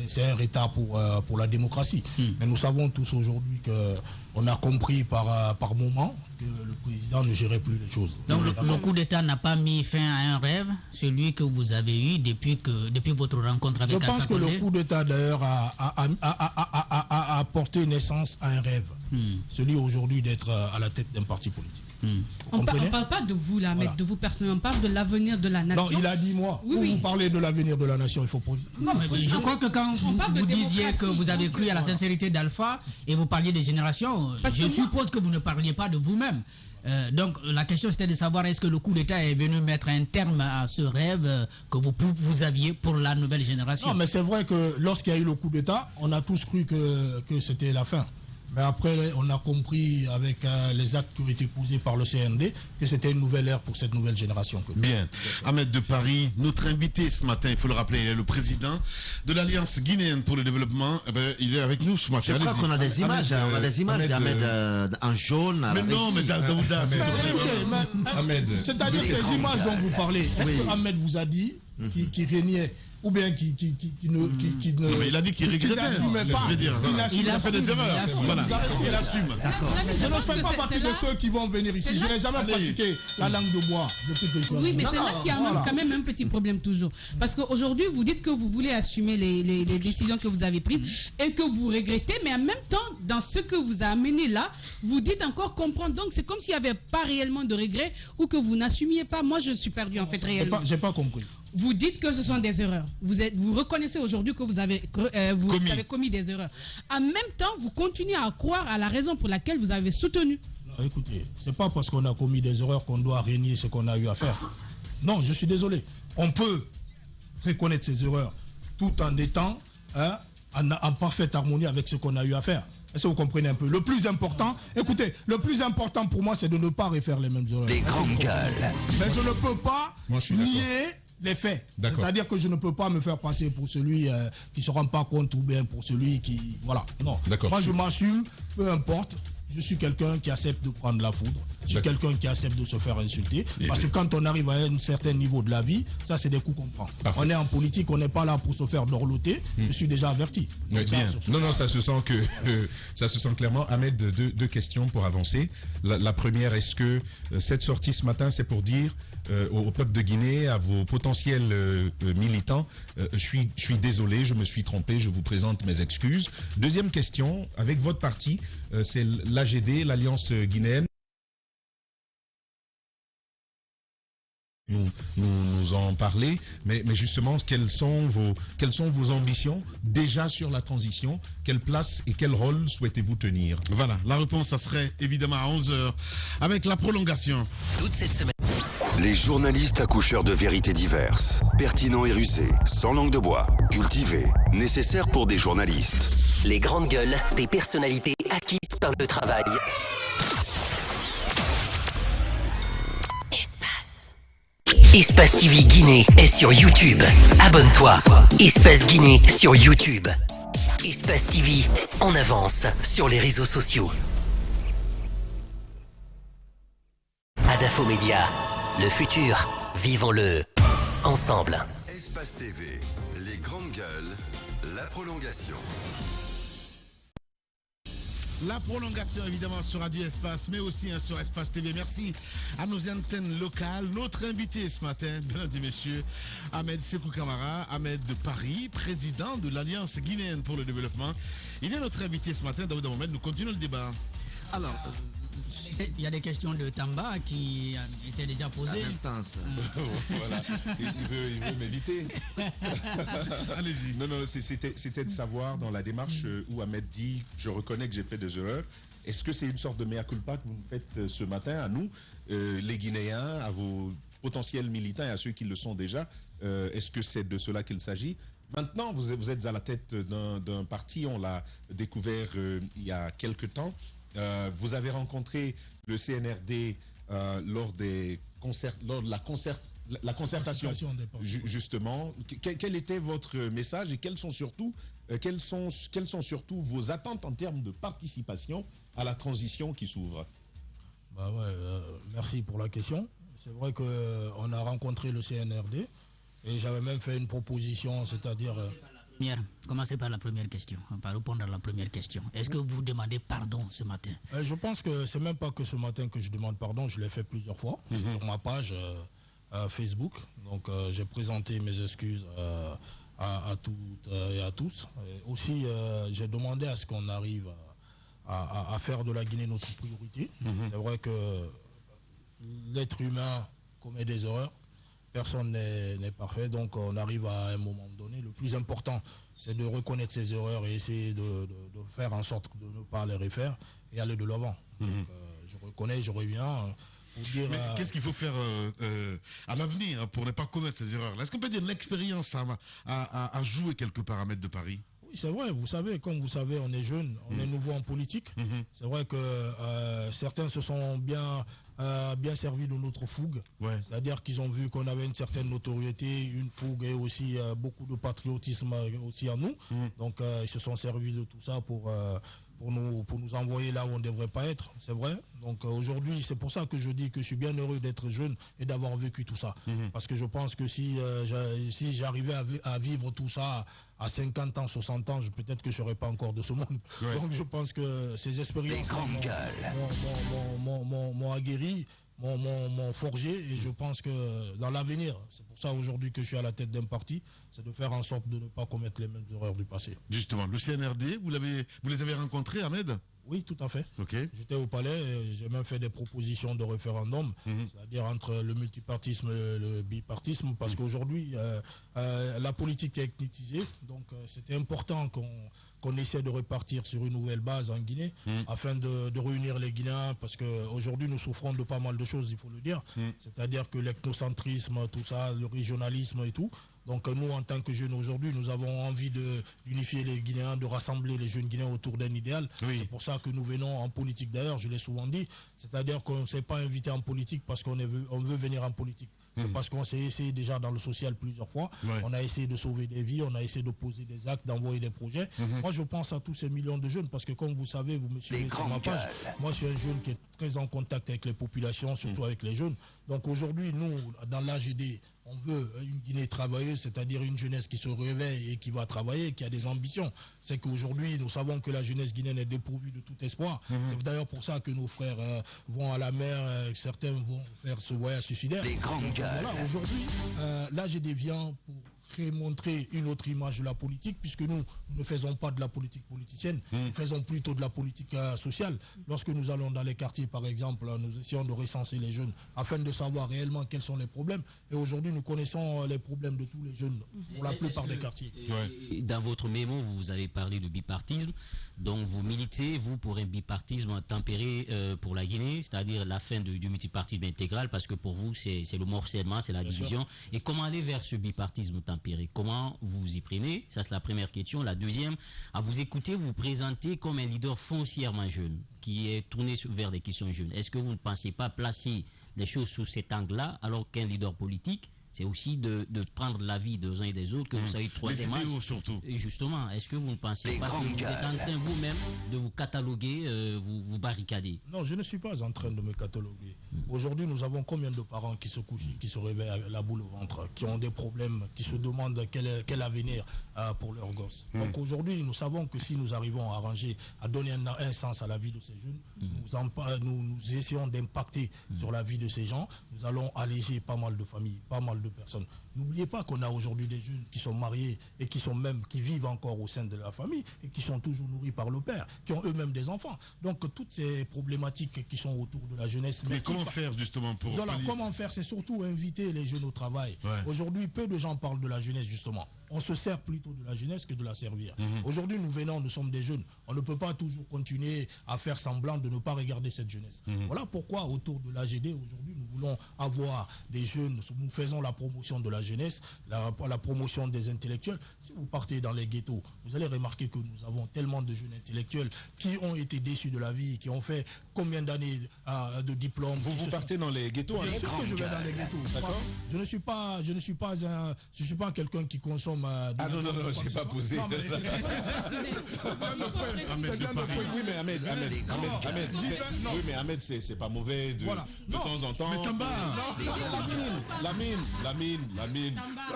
C'est un retard pour la démocratie. Mais nous savons tous aujourd'hui qu'on a compris par moment que le président ne gérait plus les choses. Donc le coup d'État n'a pas mis fin à un rêve, celui que vous avez eu depuis votre rencontre avec Alpha Condé. Je pense que le coup d'État d'ailleurs a porté naissance à un rêve. Celui aujourd'hui d'être à la tête d'un parti politique. On ne parle pas de vous là, mais de vous personnellement, on parle de l'avenir de la nation. Non, il a dit moi. Vous parlez de l'avenir de la nation, il faut pas... Non, mais je crois que quand vous disiez que vous avez cru à la sincérité d'Alpha et vous parliez des générations, je suppose que vous ne parliez pas de vous-même. Donc la question c'était de savoir est-ce que le coup d'État est venu mettre un terme à ce rêve que vous aviez pour la nouvelle génération. Non, mais c'est vrai que lorsqu'il y a eu le coup d'État, on a tous cru que c'était la fin. Mais après, on a compris avec les actes qui ont été posés par le CND que c'était une nouvelle ère pour cette nouvelle génération. Bien. Ahmed de Paris, notre invité ce matin, il faut le rappeler, il est le président de l'Alliance guinéenne pour le développement. Eh ben, il est avec nous ce matin. Je crois qu'on a des images, on a des images d'Ahmed en jaune. Mais non, mais Daouda, c'est-à-dire ces images dont vous parlez, est-ce que Ahmed vous a dit qui régnait ou bien qui ne... Mais il a dit qu'il regrettait. Il a fait des erreurs. Voilà. Il assume. Je ne fais pas partie de ceux qui vont venir ici. Je n'ai jamais pratiqué la langue de bois depuis que je suis. Oui, mais c'est là qu'il y a quand même un petit problème toujours. Parce qu'aujourd'hui, vous dites que vous voulez assumer les décisions que vous avez prises et que vous regrettez, mais en même temps, dans ce que vous a amené là, vous dites encore comprendre. Donc, c'est comme s'il n'y avait pas réellement de regret ou que vous n'assumiez pas. Moi, je suis perdu en fait réellement. J'ai pas compris. Vous dites que ce sont des erreurs. Vous reconnaissez aujourd'hui que vous avez commis des erreurs. En même temps, vous continuez à croire à la raison pour laquelle vous avez soutenu. Non, écoutez, c'est pas parce qu'on a commis des erreurs qu'on doit régner ce qu'on a eu à faire. Non, je suis désolé. On peut reconnaître ces erreurs tout en étant en parfaite harmonie avec ce qu'on a eu à faire. Est-ce que vous comprenez un peu? Le plus important, écoutez, le plus important pour moi, c'est de ne pas refaire les mêmes erreurs. Les grandes gueules. Mais je ne peux pas nier les faits. C'est-à-dire que je ne peux pas me faire passer pour celui qui ne se rend pas compte ou bien pour celui qui... Voilà. Non. Moi, je m'assume, peu importe. Je suis quelqu'un qui accepte de prendre la foudre. Je suis quelqu'un qui accepte de se faire insulter. Parce que quand on arrive à un certain niveau de la vie, ça, c'est des coups qu'on prend. On est en politique, on n'est pas là pour se faire dorloter. Je suis déjà averti. Oui, bien. Non, ça se sent ça se sent clairement. Ahmed, deux questions pour avancer. La première, est-ce que cette sortie ce matin, c'est pour dire au peuple de Guinée, à vos potentiels militants, je suis désolé, je me suis trompé, je vous présente mes excuses. Deuxième question, avec votre parti, c'est l'AGD, l'Alliance guinéenne. Nous en parler, mais justement, quelles sont vos ambitions déjà sur la transition? Quelle place et quel rôle souhaitez-vous tenir? Voilà, la réponse, ça serait évidemment à 11h avec la prolongation. Toute cette semaine. Les journalistes accoucheurs de vérités diverses, pertinents et rusés, sans langue de bois, cultivés, nécessaires pour des journalistes. Les grandes gueules des personnalités acquises par le travail. Espace TV Guinée est sur YouTube. Abonne-toi. Espace Guinée sur YouTube. Espace TV en avance sur les réseaux sociaux. Adafo Média, le futur, vivons-le ensemble. Espace TV, les grandes gueules, la prolongation. La prolongation évidemment sur Radio Espace, mais aussi sur Espace TV. Merci à nos antennes locales. Notre invité ce matin, mesdames et messieurs, Ahmed Sékou Camara, Ahmed de Paris, président de l'Alliance guinéenne pour le développement. Il est notre invité ce matin. Dans un moment, nous continuons le débat. Alors, il y a des questions de Tamba qui étaient déjà posées. Voilà, il veut m'éviter. Allez-y. Non, c'était de savoir dans la démarche où Ahmed dit « je reconnais que j'ai fait des erreurs ». Est-ce que c'est une sorte de mea culpa que vous nous faites ce matin à nous, les Guinéens, à vos potentiels militants et à ceux qui le sont déjà? Est-ce que c'est de cela qu'il s'agit? Maintenant, vous êtes à la tête d'un parti, on l'a découvert il y a quelque temps. Vous avez rencontré le CNRD lors de la concertation, justement. Quel était votre message et quelles sont surtout vos attentes en termes de participation à la transition qui s'ouvre? Merci pour la question. C'est vrai qu'on a rencontré le CNRD et j'avais même fait une proposition, c'est-à-dire... Commencez par la première question. On va répondre à la première question. Est-ce que vous demandez pardon ce matin? Je pense que c'est même pas que ce matin que je demande pardon. Je l'ai fait plusieurs fois sur ma page Facebook. Donc j'ai présenté mes excuses à toutes et à tous. Et aussi j'ai demandé à ce qu'on arrive à faire de la Guinée notre priorité. C'est vrai que l'être humain commet des erreurs. Personne n'est parfait, donc on arrive à un moment donné. Le plus important, c'est de reconnaître ses erreurs et essayer de faire en sorte de ne pas les refaire et aller de l'avant. Donc je reconnais, je reviens. Mais qu'est-ce qu'il faut faire à l'avenir pour ne pas commettre ces erreurs? Est-ce qu'on peut dire l'expérience à jouer quelque part à Ahmed de Paris? Oui, c'est vrai, vous savez, comme vous savez, on est jeune, on est nouveau en politique. C'est vrai que certains se sont bien servis de notre fougue. C'est-à-dire qu'ils ont vu qu'on avait une certaine notoriété, une fougue et aussi beaucoup de patriotisme aussi en nous. Donc ils se sont servis de tout ça pour nous envoyer là où on ne devrait pas être, c'est vrai. Donc aujourd'hui, c'est pour ça que je dis que je suis bien heureux d'être jeune et d'avoir vécu tout ça. Parce que je pense que si j'arrivais à vivre tout ça à 50 ans, 60 ans, peut-être que je ne serais pas encore de ce monde. Donc je pense que ces expériences m'ont aguerri, m'ont forgé, et je pense que dans l'avenir, c'est pour ça aujourd'hui que je suis à la tête d'un parti, c'est de faire en sorte de ne pas commettre les mêmes erreurs du passé. Justement, le CNRD, vous les avez rencontrés, Ahmed? Oui, tout à fait. Okay. J'étais au palais, j'ai même fait des propositions de référendum, c'est-à-dire entre le multipartisme et le bipartisme, parce qu'aujourd'hui, la politique est ethnicisée, donc c'était important qu'on essaie de repartir sur une nouvelle base en Guinée, afin de réunir les Guinéens, parce qu'aujourd'hui, nous souffrons de pas mal de choses, il faut le dire, c'est-à-dire que l'ethnocentrisme, tout ça, le régionalisme et tout. Donc nous, en tant que jeunes aujourd'hui, nous avons envie d'unifier les Guinéens, de rassembler les jeunes Guinéens autour d'un idéal. C'est pour ça que nous venons en politique d'ailleurs, je l'ai souvent dit. C'est-à-dire qu'on ne s'est pas invité en politique parce qu'on veut venir en politique. C'est parce qu'on s'est essayé déjà dans le social plusieurs fois. On a essayé de sauver des vies, on a essayé de poser des actes, d'envoyer des projets. Moi, je pense à tous ces millions de jeunes parce que comme vous savez, vous me suivez sur ma page, moi je suis un jeune qui est très en contact avec les populations, surtout avec les jeunes. Donc aujourd'hui, nous, dans l'AGD, on veut une Guinée travailleuse, c'est-à-dire une jeunesse qui se réveille et qui va travailler, qui a des ambitions. C'est qu'aujourd'hui, nous savons que la jeunesse guinéenne est dépourvue de tout espoir. C'est d'ailleurs pour ça que nos frères vont à la mer, certains vont faire ce voyage suicidaire. Voilà, aujourd'hui, l'AGD vient pour montrer une autre image de la politique, puisque nous ne faisons pas de la politique politicienne, nous faisons plutôt de la politique sociale. Lorsque nous allons dans les quartiers, par exemple, nous essayons de recenser les jeunes afin de savoir réellement quels sont les problèmes. Et aujourd'hui, nous connaissons les problèmes de tous les jeunes pour la plupart des quartiers. Dans votre mémo, vous avez parlé de bipartisme. Donc vous militez, vous, pour un bipartisme tempéré pour la Guinée, c'est-à-dire la fin du multipartisme intégral, parce que pour vous, c'est le morcellement, c'est la division. Et comment aller vers ce bipartisme tempéré? Comment vous y prenez? Ça, c'est la première question. La deuxième, à vous écouter, vous vous présentez comme un leader foncièrement jeune, qui est tourné vers des questions jeunes. Est-ce que vous ne pensez pas placer les choses sous cet angle-là, alors qu'un leader politique c'est aussi de prendre l'avis des uns et des autres, que vous soyez troisième âge. Surtout. Et justement, est-ce que vous ne pensez pas que vous êtes en train vous-même de vous cataloguer, vous barricader? Non, je ne suis pas en train de me cataloguer. Aujourd'hui, nous avons combien de parents qui se couchent, qui se réveillent avec la boule au ventre, qui ont des problèmes, qui se demandent quel avenir pour leurs gosses. Donc aujourd'hui, nous savons que si nous arrivons à arranger, à donner un sens à la vie de ces jeunes, nous essayons d'impacter sur la vie de ces gens, nous allons alléger pas mal de familles, pas mal de personnes. N'oubliez pas qu'on a aujourd'hui des jeunes qui sont mariés et qui vivent encore au sein de la famille et qui sont toujours nourris par le père, qui ont eux-mêmes des enfants. Donc toutes ces problématiques qui sont autour de la jeunesse. Mais comment faire justement pour... Voilà, comment faire, c'est surtout inviter les jeunes au travail. Ouais. Aujourd'hui, peu de gens parlent de la jeunesse justement. On se sert plutôt de la jeunesse que de la servir. Aujourd'hui, nous sommes des jeunes. On ne peut pas toujours continuer à faire semblant de ne pas regarder cette jeunesse. Voilà pourquoi autour de l'AGD, aujourd'hui, nous voulons avoir des jeunes. Nous faisons la promotion de la jeunesse, la promotion des intellectuels. Si vous partez dans les ghettos, vous allez remarquer que nous avons tellement de jeunes intellectuels qui ont été déçus de la vie, qui ont fait combien d'années de diplômes. Vous partez dans les ghettos? Bien sûr que je vais dans les ghettos. Je ne suis pas quelqu'un qui consomme. Non, je n'ai pas posé. Oui, mais Ahmed, c'est pas mauvais de temps en temps. La mine.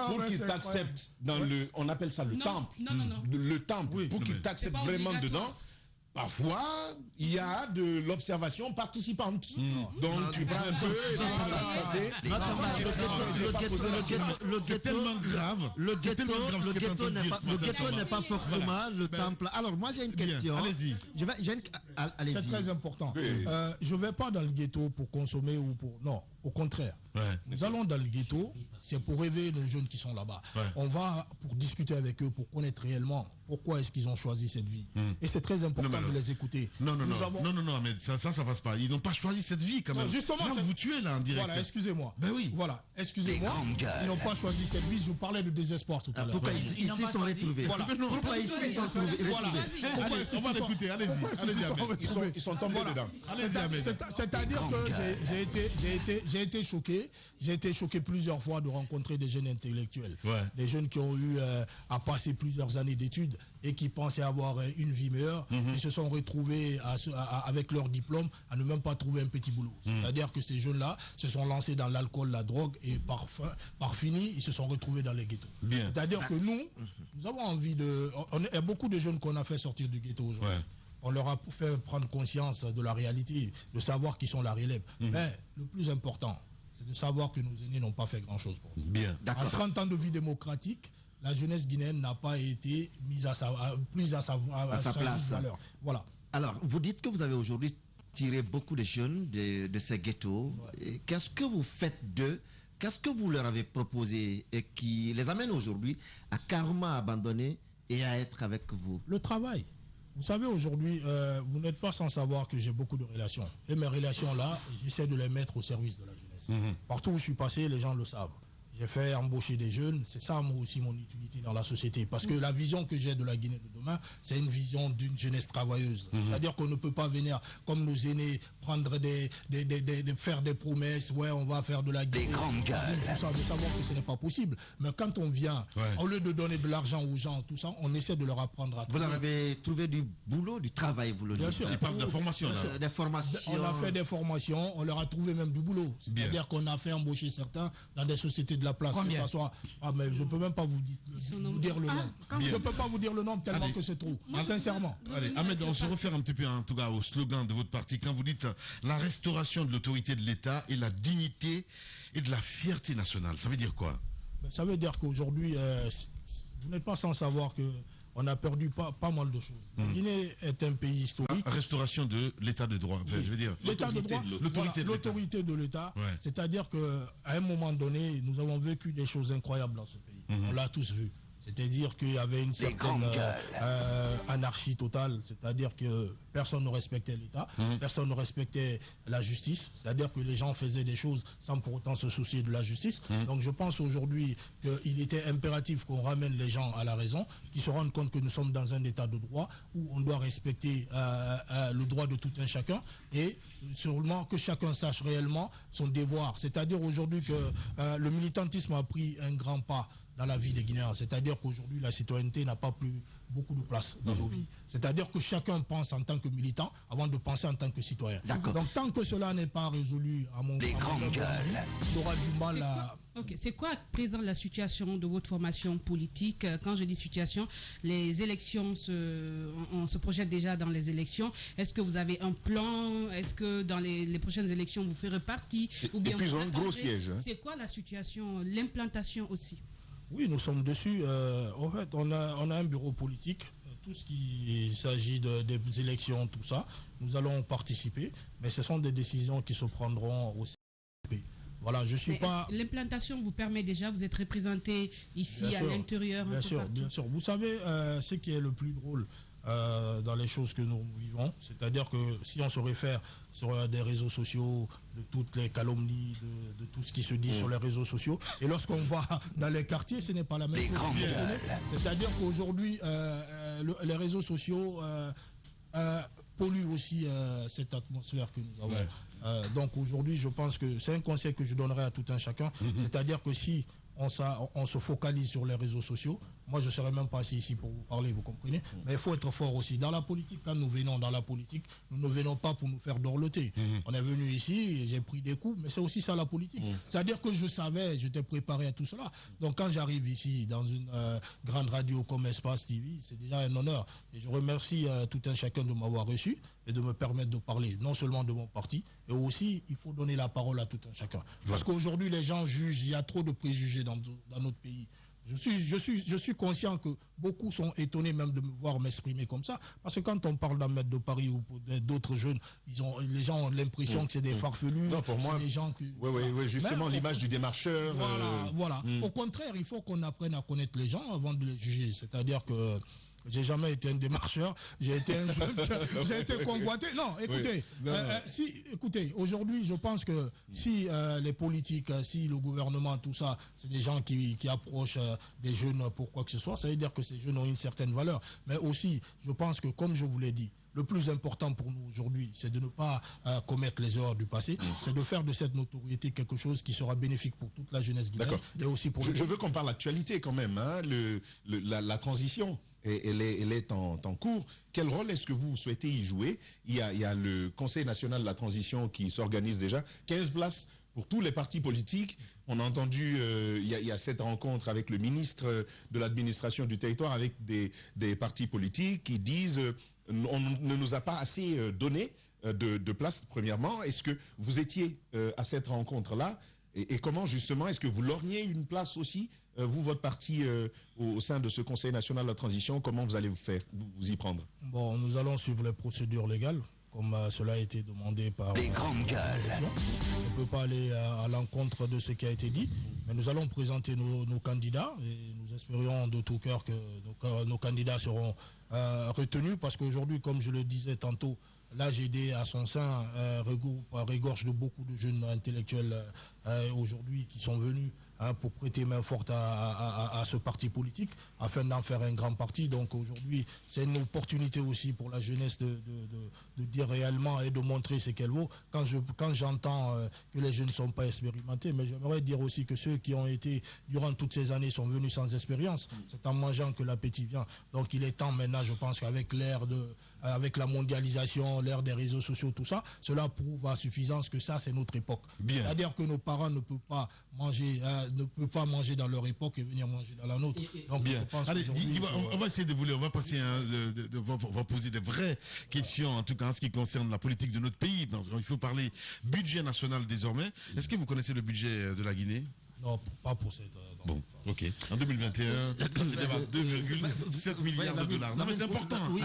Pour qu'il t'accepte dans le. On appelle ça le temple. Le temple. Pour qu'il t'accepte vraiment dedans. Parfois, il y a de l'observation participante. Donc, tu prends un peu et ça va se passer. C'est tellement grave. Le ghetto n'est pas forcément le temple. Alors, moi, j'ai une question. Allez-y. C'est très important. Je ne vais pas dans le ghetto pour consommer ou pour... Non, au contraire. Nous allons dans le ghetto, c'est pour réveiller les jeunes qui sont là-bas. On va pour discuter avec eux, pour connaître réellement pourquoi est-ce qu'ils ont choisi cette vie. Et c'est très important de les écouter. Non, mais ça passe pas. Ils n'ont pas choisi cette vie quand même. Justement, là, vous tuez là en direct. Voilà, excusez-moi. Ben oui. Voilà, excusez-moi. Ils n'ont pas choisi cette vie. Je vous parlais de désespoir tout à l'heure. Pourquoi ici sont retrouvés? Pourquoi ici ils sont retrouvés? Voilà. On va l'écouter. Allez-y. Ils sont tombés dedans. C'est-à-dire que j'ai été choqué. J'ai été choqué plusieurs fois de rencontrer des jeunes intellectuels. Des jeunes qui ont eu à passer plusieurs années d'études et qui pensaient avoir une vie meilleure. Ils se sont retrouvés avec leur diplôme à ne même pas trouver un petit boulot. C'est-à-dire que ces jeunes-là se sont lancés dans l'alcool, la drogue et par fini, ils se sont retrouvés dans les ghettos. C'est-à-dire que nous avons envie de... Il y a beaucoup de jeunes qu'on a fait sortir du ghetto aujourd'hui. On leur a fait prendre conscience de la réalité, de savoir qu'ils sont la relève. Mais le plus important, c'est de savoir que nos aînés n'ont pas fait grand-chose pour nous. En 30 ans de vie démocratique, la jeunesse guinéenne n'a pas été mise à sa place. Valeur. Voilà. Alors, vous dites que vous avez aujourd'hui tiré beaucoup de jeunes de ces ghettos. Qu'est-ce que vous faites d'eux? Qu'est-ce que vous leur avez proposé et qui les amène aujourd'hui à carrément abandonner et à être avec vous? Le travail. Vous savez, aujourd'hui, vous n'êtes pas sans savoir que j'ai beaucoup de relations. Et mes relations-là, j'essaie de les mettre au service de la jeunesse. Partout où je suis passé, les gens le savent. J'ai fait embaucher des jeunes, c'est ça moi aussi mon utilité dans la société. Parce que la vision que j'ai de la Guinée de demain, c'est une vision d'une jeunesse travailleuse. C'est-à-dire qu'on ne peut pas venir, comme nos aînés, prendre faire des promesses, on va faire de la Guinée. Des grandes gueules. Tout ça, de savoir que ce n'est pas possible. Mais quand on vient, au lieu de donner de l'argent aux gens, tout ça, on essaie de leur apprendre à travailler. Vous leur avez trouvé du boulot, du travail, vous le dites. Bien sûr. Ils parlent de formation. Des formations. On a fait des formations, on leur a trouvé même du boulot. C'est-à-dire qu'on a fait embaucher certains dans des sociétés de la place. Combien? Que ça soit... mais je ne peux même pas vous dire le nom. Je ne peux pas vous dire le nom tellement que c'est trop. Sincèrement. Allez, Ahmed, on se réfère un petit peu en tout cas au slogan de votre parti quand vous dites la restauration de l'autorité de l'État et la dignité et de la fierté nationale. Ça veut dire quoi? Ça veut dire qu'aujourd'hui, vous n'êtes pas sans savoir que on a perdu pas mal de choses. La Guinée est un pays historique. La restauration de l'état de droit. Enfin, je veux dire, l'état de droit, l'autorité de l'État. C'est-à-dire qu'à un moment donné, nous avons vécu des choses incroyables dans ce pays. On l'a tous vu. C'est-à-dire qu'il y avait une certaine anarchie totale, c'est-à-dire que personne ne respectait l'État, personne ne respectait la justice, c'est-à-dire que les gens faisaient des choses sans pour autant se soucier de la justice. Donc je pense aujourd'hui qu'il était impératif qu'on ramène les gens à la raison, qu'ils se rendent compte que nous sommes dans un état de droit où on doit respecter le droit de tout un chacun et seulement que chacun sache réellement son devoir. C'est-à-dire aujourd'hui que le militantisme a pris un grand pas dans la vie des Guinéens. C'est-à-dire qu'aujourd'hui, la citoyenneté n'a pas plus beaucoup de place dans nos vies. C'est-à-dire que chacun pense en tant que militant avant de penser en tant que citoyen. Donc tant que cela n'est pas résolu, à mon avis, il aura du mal à... Ok, c'est quoi à présent la situation de votre formation politique? Quand je dis situation, les élections, on se projette déjà dans les élections. Est-ce que vous avez un plan? Est-ce que dans les prochaines élections, vous ferez partie? Ou bien ils ont un gros siège. C'est quoi la situation, l'implantation aussi? Oui, nous sommes dessus. En fait, on a un bureau politique. Tout ce qui s'agit des élections, tout ça, nous allons participer. Mais ce sont des décisions qui se prendront au CP. Voilà, je suis pas... L'implantation vous permet déjà, vous êtes représenté ici à l'intérieur. Bien sûr. Vous savez, ce qui est le plus drôle dans les choses que nous vivons, c'est-à-dire que si on se réfère sur des réseaux sociaux, de toutes les calomnies, de tout ce qui se dit sur les réseaux sociaux, et lorsqu'on va dans les quartiers, ce n'est pas la même chose. C'est-à-dire qu'aujourd'hui, les réseaux sociaux polluent aussi cette atmosphère que nous avons. Donc aujourd'hui, je pense que c'est un conseil que je donnerai à tout un chacun, c'est-à-dire que si on se focalise sur les réseaux sociaux, moi je ne serais même pas assis ici pour vous parler, vous comprenez, mais il faut être fort aussi. Dans la politique, quand nous venons dans la politique, nous ne venons pas pour nous faire dorloter. On est venu ici, j'ai pris des coups, mais c'est aussi ça la politique. C'est-à-dire que je savais, j'étais préparé à tout cela. Donc quand j'arrive ici dans une grande radio comme Espace TV, c'est déjà un honneur. Et je remercie tout un chacun de m'avoir reçu et de me permettre de parler non seulement de mon parti, et aussi il faut donner la parole à tout un chacun. Parce qu'aujourd'hui les gens jugent, il y a trop de préjugés dans notre pays. Je suis conscient que beaucoup sont étonnés même de me voir m'exprimer comme ça, parce que quand on parle d'un maître de Paris ou d'autres jeunes, les gens ont l'impression que c'est des farfelus. Non, pour moi, des gens qui... Oui, justement, l'image du démarcheur. Voilà. Au contraire, il faut qu'on apprenne à connaître les gens avant de les juger. C'est-à-dire que j'ai jamais été un démarcheur, j'ai été un jeune, j'ai été convoité. Non, écoutez, écoutez, aujourd'hui, je pense que si les politiques, si le gouvernement, tout ça, c'est des gens qui approchent des jeunes pour quoi que ce soit, ça veut dire que ces jeunes ont une certaine valeur. Mais aussi, je pense que, comme je vous l'ai dit, le plus important pour nous aujourd'hui, c'est de ne pas commettre les erreurs du passé, c'est de faire de cette notoriété quelque chose qui sera bénéfique pour toute la jeunesse guinéenne et aussi pour... Je veux qu'on parle d'actualité quand même, hein, la transition. Elle est en cours. Quel rôle est-ce que vous souhaitez y jouer? Il y a le Conseil national de la transition qui s'organise déjà. 15 places pour tous les partis politiques. On a entendu, il y a cette rencontre avec le ministre de l'administration du territoire, avec des partis politiques qui disent on ne nous a pas assez donné de place, premièrement. Est-ce que vous étiez à cette rencontre-là? Et comment, justement, est-ce que vous lorgnez une place aussi, vous, votre parti, au sein de ce Conseil national de la transition? Comment vous allez vous y prendre? Bon, nous allons suivre les procédures légales, comme cela a été demandé par... Les grandes gueules. On ne peut pas aller à l'encontre de ce qui a été dit, mais nous allons présenter nos candidats et nous espérions de tout cœur que nos candidats seront retenus, parce qu'aujourd'hui, comme je le disais tantôt, l'AGD à son sein regorge de beaucoup de jeunes intellectuels aujourd'hui qui sont venus pour prêter main forte à ce parti politique afin d'en faire un grand parti. Donc aujourd'hui, c'est une opportunité aussi pour la jeunesse de dire réellement et de montrer ce qu'elle vaut. Quand j'entends que les jeunes ne sont pas expérimentés, mais j'aimerais dire aussi que ceux qui ont été durant toutes ces années sont venus sans expérience. C'est en mangeant que l'appétit vient. Donc il est temps maintenant, je pense qu'avec avec la mondialisation, l'ère des réseaux sociaux, tout ça, cela prouve à suffisance que ça, c'est notre époque. C'est-à-dire que nos parents ne peuvent pas manger dans leur époque et venir manger dans la nôtre. Donc, bien. Allez, on va essayer on va passer, on va poser des vraies questions, en tout cas en ce qui concerne la politique de notre pays. Il faut parler budget national désormais. Est-ce que vous connaissez le budget de la Guinée? Non, pas pour cette... Bon, ok. En 2021, ça s'élève à 2,7 milliards de dollars. Non, mais c'est important. Oui,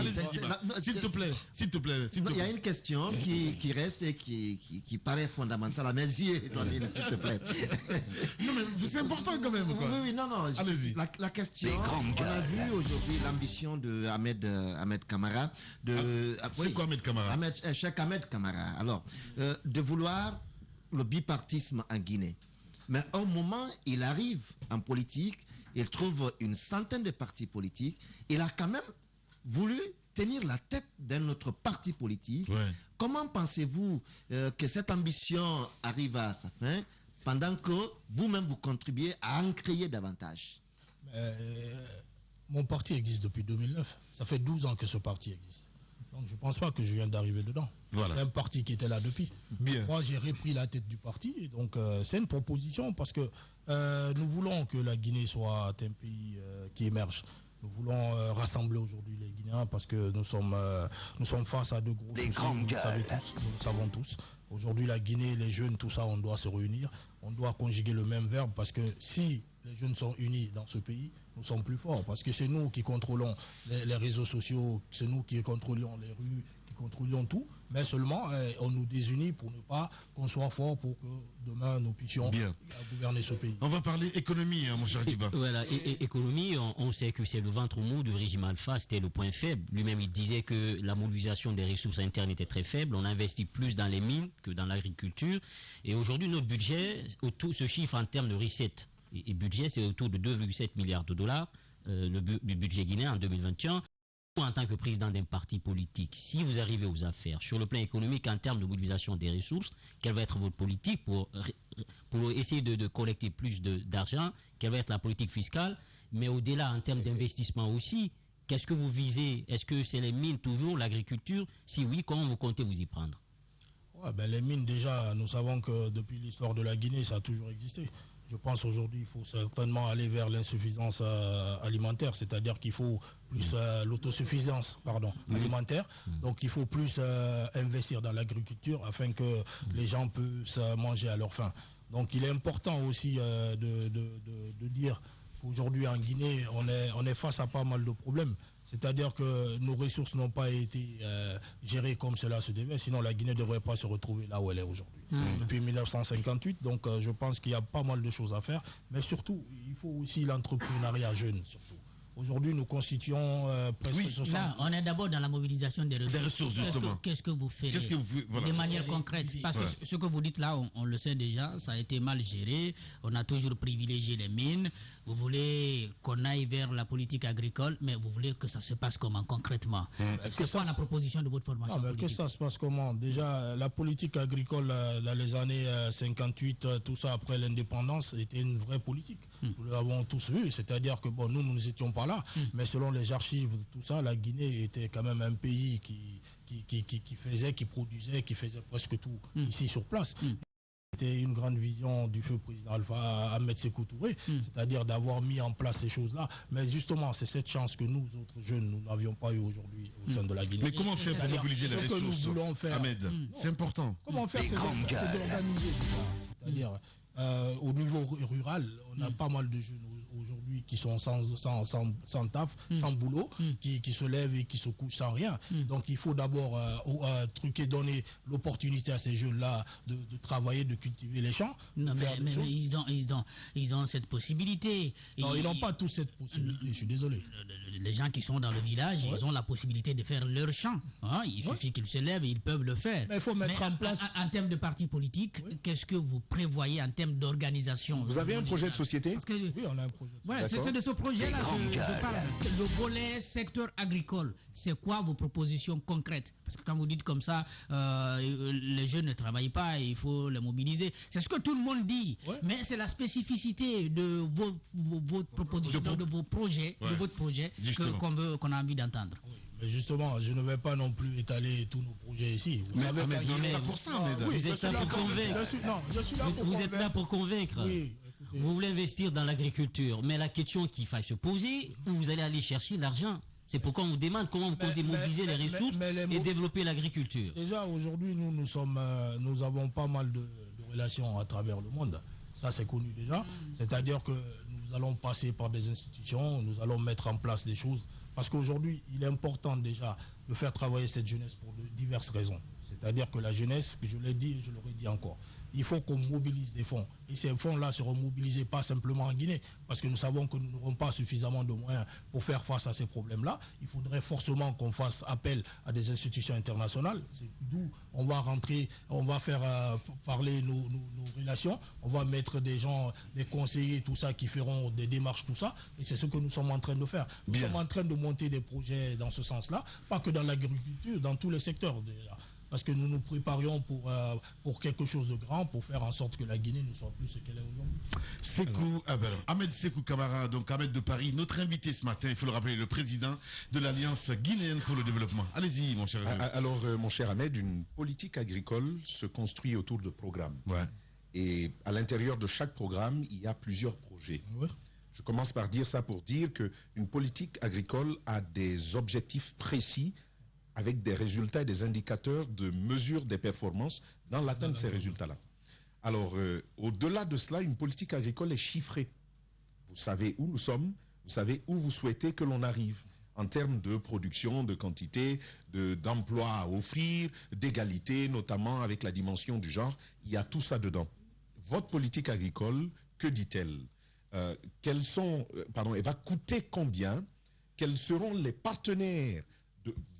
s'il te plaît. Il y a une question qui reste et qui paraît fondamentale à mes yeux, s'il te plaît. Non, mais c'est important quand même. Quoi. Oui, non. Allez-y. La question, on a vu aujourd'hui l'ambition de Ahmed Camara. C'est quoi Ahmed Camara? Cheikh Ahmed Camara. Alors, de vouloir le bipartisme en Guinée. Mais au moment où il arrive en politique, il trouve une centaine de partis politiques. Il a quand même voulu tenir la tête d'un autre parti politique. Ouais. Comment pensez-vous que cette ambition arrive à sa fin pendant que vous-même vous contribuez à en créer davantage? Mon parti existe depuis 2009. Ça fait 12 ans que ce parti existe. Donc je ne pense pas que je viens d'arriver dedans. Voilà. C'est un parti qui était là depuis. Bien. Moi, j'ai repris la tête du parti. Et donc, c'est une proposition parce que nous voulons que la Guinée soit un pays qui émerge. Nous voulons rassembler aujourd'hui les Guinéens parce que nous sommes face à de gros soucis. Nous le savons tous. Aujourd'hui, la Guinée, les jeunes, tout ça, on doit se réunir. On doit conjuguer le même verbe parce que si les jeunes sont unis dans ce pays, nous sommes plus forts. Parce que c'est nous qui contrôlons les réseaux sociaux, c'est nous qui contrôlons les rues, qui contrôlons tout. Mais seulement, on nous désunit pour ne pas qu'on soit fort pour que demain nous puissions gouverner ce pays. On va parler économie, mon cher Diba. Voilà, économie, on sait que c'est le ventre mou du régime Alpha, c'était le point faible. Lui-même, il disait que la mobilisation des ressources internes était très faible. On investit plus dans les mines que dans l'agriculture. Et aujourd'hui, notre budget, ce chiffre en termes de recettes et budget, c'est autour de 2,7 milliards de dollars, le budget guinéen en 2021. En tant que président d'un parti politique, si vous arrivez aux affaires, sur le plan économique, en termes de mobilisation des ressources, quelle va être votre politique pour essayer de collecter plus d'argent? Quelle va être la politique fiscale? Mais au-delà, en termes d'investissement aussi, qu'est-ce que vous visez? Est-ce que c'est les mines toujours, l'agriculture? Si oui, comment vous comptez vous y prendre? Les mines, déjà, nous savons que depuis l'histoire de la Guinée, ça a toujours existé. Je pense aujourd'hui qu'il faut certainement aller vers l'insuffisance alimentaire, c'est-à-dire qu'il faut plus l'autosuffisance alimentaire. Donc il faut plus investir dans l'agriculture afin que les gens puissent manger à leur faim. Donc il est important aussi de dire qu'aujourd'hui en Guinée, on est face à pas mal de problèmes. C'est-à-dire que nos ressources n'ont pas été gérées comme cela se devait, sinon la Guinée ne devrait pas se retrouver là où elle est aujourd'hui. Depuis 1958, donc je pense qu'il y a pas mal de choses à faire, mais surtout, il faut aussi l'entrepreneuriat jeune, surtout. Aujourd'hui, nous constituons presque 60... Là, on est d'abord dans la mobilisation des ressources. Justement. Qu'est-ce que vous faites de manière concrète? Parce que ce que vous dites là, on le sait déjà, ça a été mal géré. On a toujours privilégié les mines. Vous voulez qu'on aille vers la politique agricole, mais vous voulez que ça se passe comment concrètement? C'est quoi la proposition de votre formation politique? Que ça se passe comment? Déjà, la politique agricole dans les années 58, tout ça après l'indépendance, était une vraie politique. Nous l'avons tous vu, c'est-à-dire que nous n'étions pas là, mais selon les archives, tout ça, la Guinée était quand même un pays qui produisait, qui faisait presque tout ici sur place. C'était une grande vision du feu président Alpha Ahmed Sékou Touré, c'est-à-dire d'avoir mis en place ces choses-là. Mais justement, c'est cette chance que nous, autres jeunes, nous n'avions pas eu aujourd'hui au sein de la Guinée. Mais comment faire pour mobiliser les ressources, nous voulons faire, Ahmed, c'est important. Comment faire, c'est d'organiser. C'est-à-dire, au niveau rural, on a pas mal de jeunes aujourd'hui qui sont sans taf, sans boulot, qui se lèvent et qui se couchent sans rien. Donc il faut d'abord donner l'opportunité à ces jeunes-là de travailler, de cultiver les champs. Non, mais ils ont cette possibilité. Non, ils n'ont pas tous cette possibilité, je suis désolé. Les gens qui sont dans le village, ils ont la possibilité de faire leur champ. Il suffit qu'ils se lèvent et ils peuvent le faire. Mais il faut mettre en place... En termes de partis politiques, qu'est-ce que vous prévoyez en termes d'organisation? Vous avez un projet de société? Oui, on a un projet. Voilà, c'est de ce projet-là que je parle. Le volet secteur agricole, c'est quoi vos propositions concrètes? Parce que quand vous dites comme ça, les jeunes ne travaillent pas, il faut les mobiliser. C'est ce que tout le monde dit. Mais c'est la spécificité de vos propositions, de vos projets, de votre projet qu'on a envie d'entendre. Mais justement, je ne vais pas non plus étaler tous nos projets ici. Vous êtes là pour ça, Vous êtes là pour convaincre. Vous êtes là pour convaincre. Oui. Vous voulez investir dans l'agriculture, mais la question qu'il faut se poser, où vous allez aller chercher l'argent? C'est pourquoi on vous demande comment vous comptez mobiliser les ressources et développer l'agriculture. Déjà, aujourd'hui, nous avons pas mal de relations à travers le monde. Ça, c'est connu déjà. C'est-à-dire que nous allons passer par des institutions, nous allons mettre en place des choses. Parce qu'aujourd'hui, il est important déjà de faire travailler cette jeunesse pour de diverses raisons. C'est-à-dire que la jeunesse, je l'ai dit et je l'aurais dit encore, il faut qu'on mobilise des fonds. Et ces fonds-là seront mobilisés pas simplement en Guinée, parce que nous savons que nous n'aurons pas suffisamment de moyens pour faire face à ces problèmes-là. Il faudrait forcément qu'on fasse appel à des institutions internationales. C'est d'où on va rentrer, on va faire parler nos relations, on va mettre des gens, des conseillers, tout ça, qui feront des démarches, tout ça. Et c'est ce que nous sommes en train de faire. Nous sommes en train de monter des projets dans ce sens-là, pas que dans l'agriculture, dans tous les secteurs déjà. Parce que nous nous préparions pour quelque chose de grand, pour faire en sorte que la Guinée ne soit plus ce qu'elle est aujourd'hui. Ahmed Sékou Camara, donc Ahmed de Paris, notre invité ce matin, il faut le rappeler, le président de l'Alliance guinéenne pour le développement. Allez-y, mon cher. Alors, mon cher Ahmed, une politique agricole se construit autour de programmes. Ouais. Et à l'intérieur de chaque programme, il y a plusieurs projets. Ouais. Je commence par dire ça pour dire qu'une politique agricole a des objectifs précis avec des résultats et des indicateurs de mesure des performances dans l'atteinte de ces résultats-là. Alors, au-delà de cela, une politique agricole est chiffrée. Vous savez où nous sommes, vous savez où vous souhaitez que l'on arrive en termes de production, de quantité, d'emplois à offrir, d'égalité, notamment avec la dimension du genre. Il y a tout ça dedans. Votre politique agricole, que dit-elle? Elle va coûter combien? Quels seront les partenaires,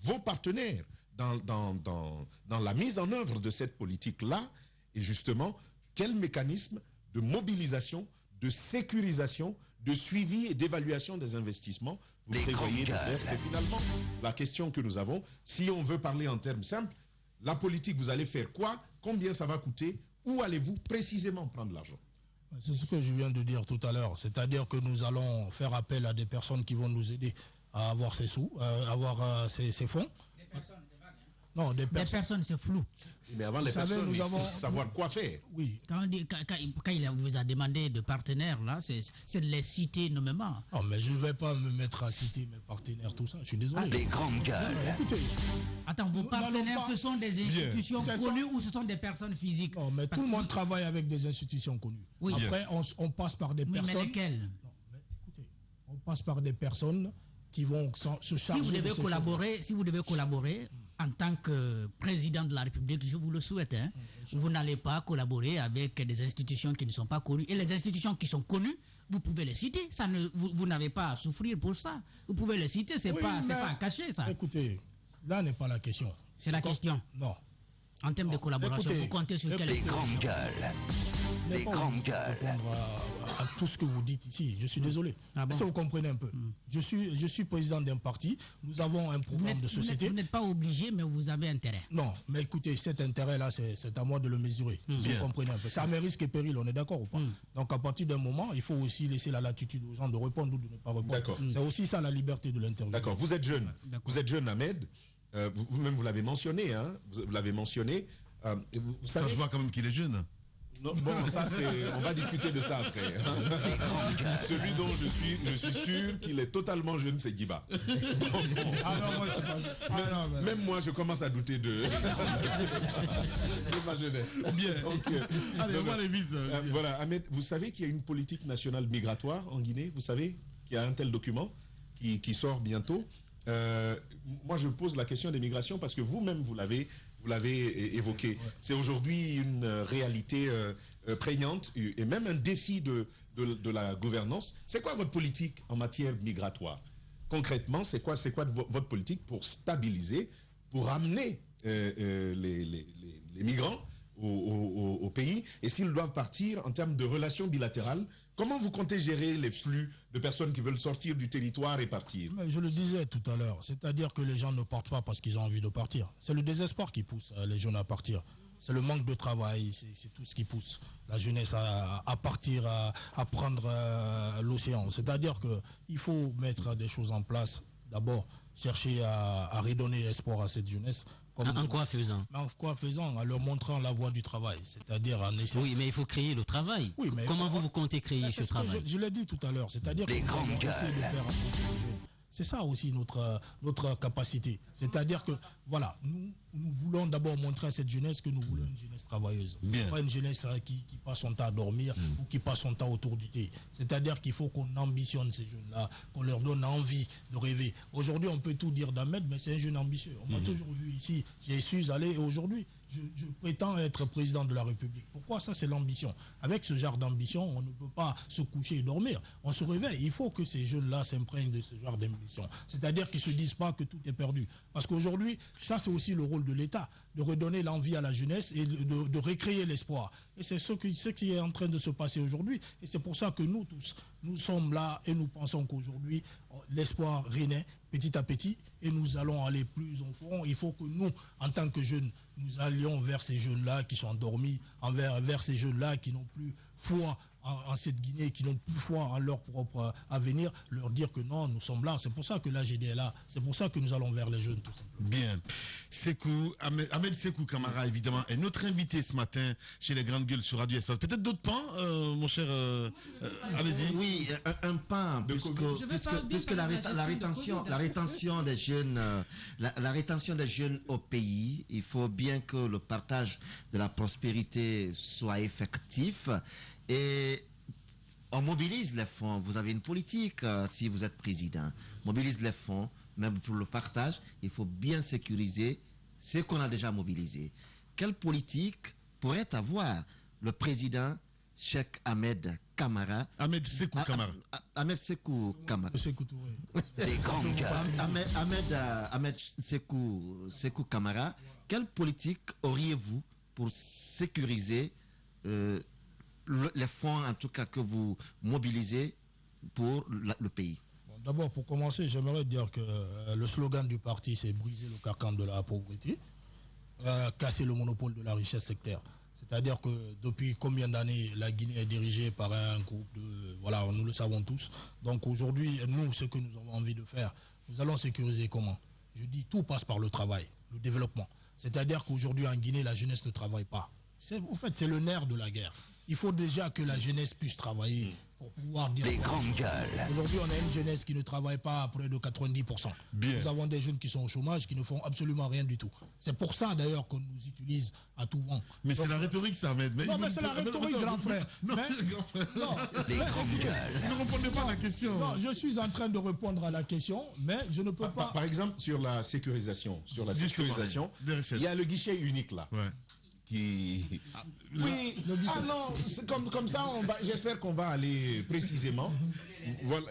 vos partenaires dans la mise en œuvre de cette politique-là? Et justement, quel mécanisme de mobilisation, de sécurisation, de suivi et d'évaluation des investissements vous prévoyez de faire? C'est finalement la question que nous avons. Si on veut parler en termes simples, la politique, vous allez faire quoi? Combien ça va coûter? Où allez-vous précisément prendre l'argent? C'est ce que je viens de dire tout à l'heure. C'est-à-dire que nous allons faire appel à des personnes qui vont nous aider à avoir ces sous, à avoir ces fonds. Des personnes, c'est vague, hein? Non, des personnes, c'est flou. Mais avant les personnes, il faut savoir quoi faire. Oui. Quand il vous a demandé de partenaires, là, c'est de les citer nommément. Non, mais je ne vais pas me mettre à citer mes partenaires, tout ça. Je suis désolé. Les grandes gueules. Écoutez. Attends, vos partenaires, ce sont des institutions connues ou ce sont des personnes physiques? Non, mais tout le monde travaille avec des institutions connues. Oui. Après, on passe par des personnes. Mais lesquelles? Non, mais écoutez, on passe par des personnes qui vont se charger si vous devez collaborer en tant que président de la République, je vous le souhaite, hein, vous n'allez pas collaborer avec des institutions qui ne sont pas connues. Et les institutions qui sont connues, vous pouvez les citer. Vous n'avez pas à souffrir pour ça. Vous pouvez les citer, c'est pas caché, ça. Écoutez, là n'est pas la question. C'est la question. Non. En termes de collaboration, vous comptez sur quelle? Les grandes gueules. Les grandes gueules. À tout ce que vous dites ici, je suis désolé. Est-ce que vous comprenez un peu? Je suis président d'un parti, nous avons un programme de société. Vous n'êtes pas obligé, mais vous avez intérêt. Non, mais écoutez, cet intérêt-là, c'est à moi de le mesurer. Si vous comprenez un peu. Ça a mes risques et périls, on est d'accord ou pas? Donc à partir d'un moment, il faut aussi laisser la latitude aux gens de répondre ou de ne pas répondre. C'est aussi ça la liberté de l'interview. D'accord, vous êtes jeune. Vous êtes jeune, Ahmed. Vous-même, vous l'avez mentionné, hein. Vous l'avez mentionné. Vous savez... Ça, je vois quand même qu'il est jeune. Non, bon, ça on va discuter de ça après. Celui dont je suis sûr qu'il est totalement jeune, c'est Guiba. Même moi, je commence à douter de ma jeunesse. Bien. Okay. Allez, on va aller vite. Voilà, Ahmed, vous savez qu'il y a une politique nationale migratoire en Guinée? Vous savez qu'il y a un tel document qui sort bientôt? Moi, je pose la question des migrations parce que vous-même, vous l'avez évoqué. C'est aujourd'hui une réalité prégnante et même un défi de la gouvernance. C'est quoi votre politique en matière migratoire? Concrètement, c'est quoi votre politique pour stabiliser, pour amener les migrants au pays? Et s'ils doivent partir en termes de relations bilatérales, comment vous comptez gérer les flux de personnes qui veulent sortir du territoire et partir? Mais je le disais tout à l'heure, c'est-à-dire que les gens ne partent pas parce qu'ils ont envie de partir. C'est le désespoir qui pousse les jeunes à partir. C'est le manque de travail, c'est tout ce qui pousse la jeunesse à partir, à prendre l'océan. C'est-à-dire qu'il faut mettre des choses en place. D'abord, chercher à redonner espoir à cette jeunesse. En quoi faisant? En quoi faisant? En leur montrant la voie du travail. C'est-à-dire en essayant... Oui, mais il faut créer le travail. Oui, mais comment vous comptez créer ce travail? Je l'ai dit tout à l'heure. C'est-à dire qu'on va essayer de faire un peu les jeunes. C'est ça aussi notre capacité. C'est-à-dire que, voilà, nous voulons d'abord montrer à cette jeunesse que nous voulons une jeunesse travailleuse. Pas une jeunesse qui passe son temps à dormir ou qui passe son temps autour du thé. C'est-à-dire qu'il faut qu'on ambitionne ces jeunes-là, qu'on leur donne envie de rêver. Aujourd'hui, on peut tout dire d'Ahmed, mais c'est un jeune ambitieux. On m'a toujours vu ici, j'ai su aller, et aujourd'hui, je prétends être président de la République. Pourquoi? Ça, c'est l'ambition. Avec ce genre d'ambition, on ne peut pas se coucher et dormir. On se réveille. Il faut que ces jeunes-là s'imprègnent de ce genre d'ambition. C'est-à-dire qu'ils ne se disent pas que tout est perdu. Parce qu'aujourd'hui, ça, c'est aussi le rôle de l'État, de redonner l'envie à la jeunesse et de recréer l'espoir. Et c'est ce qui est en train de se passer aujourd'hui. Et c'est pour ça que nous tous, nous sommes là et nous pensons qu'aujourd'hui, l'espoir renaît petit à petit et nous allons aller plus en fond. Il faut que nous, en tant que jeunes, nous allions vers ces jeunes-là qui sont endormis, vers ces jeunes-là qui n'ont plus foi en cette Guinée, qui n'ont plus foi en leur propre avenir, leur dire que non, nous sommes là. C'est pour ça que l'AGD est là. C'est pour ça que nous allons vers les jeunes, tout simplement. Bien. Sekou, Ahmed Sekou Kamara, évidemment, est notre invité ce matin chez les Grandes Gueules sur Radio Espace. Peut-être d'autres pans, mon cher... allez-y. Oui, un pan, puisque la rétention des jeunes, la rétention des jeunes au pays, il faut bien que le partage de la prospérité soit effectif. Et on mobilise les fonds. Vous avez une politique, si vous êtes président. Mobilise les fonds, même pour le partage, il faut bien sécuriser ce qu'on a déjà mobilisé. Quelle politique pourrait avoir le président Cheikh Ahmed Kamara? Ahmed Sekou Kamara. Ahmed Sekou Kamara. Ahmed Sekou Kamara. Quelle politique auriez-vous pour sécuriser les fonds, en tout cas, que vous mobilisez pour le pays? D'abord, pour commencer, j'aimerais dire que le slogan du parti, c'est briser le carcan de la pauvreté, casser le monopole de la richesse sectaire. C'est-à-dire que depuis combien d'années la Guinée est dirigée par un groupe de... Voilà, nous le savons tous. Donc aujourd'hui, nous, ce que nous avons envie de faire, nous allons sécuriser comment? Je dis, tout passe par le travail, le développement. C'est-à-dire qu'aujourd'hui, en Guinée, la jeunesse ne travaille pas. En fait, c'est le nerf de la guerre. Il faut déjà que la jeunesse puisse travailler pour pouvoir dire... Les grandes gueules. Aujourd'hui, on a une jeunesse qui ne travaille pas à près de 90%. Nous avons des jeunes qui sont au chômage, qui ne font absolument rien du tout. C'est pour ça, d'ailleurs, qu'on nous utilise à tout vent. Mais c'est la rhétorique, ça, Ahmed. Non, mais c'est la rhétorique, grand frère. Non, les grandes gueules. Vous ne répondez pas à la question. Non, je suis en train de répondre à la question, mais je ne peux pas... Par exemple, sur la sécurisation, il y a le guichet unique, là. Ouais. Oui, comme ça, j'espère qu'on va aller précisément.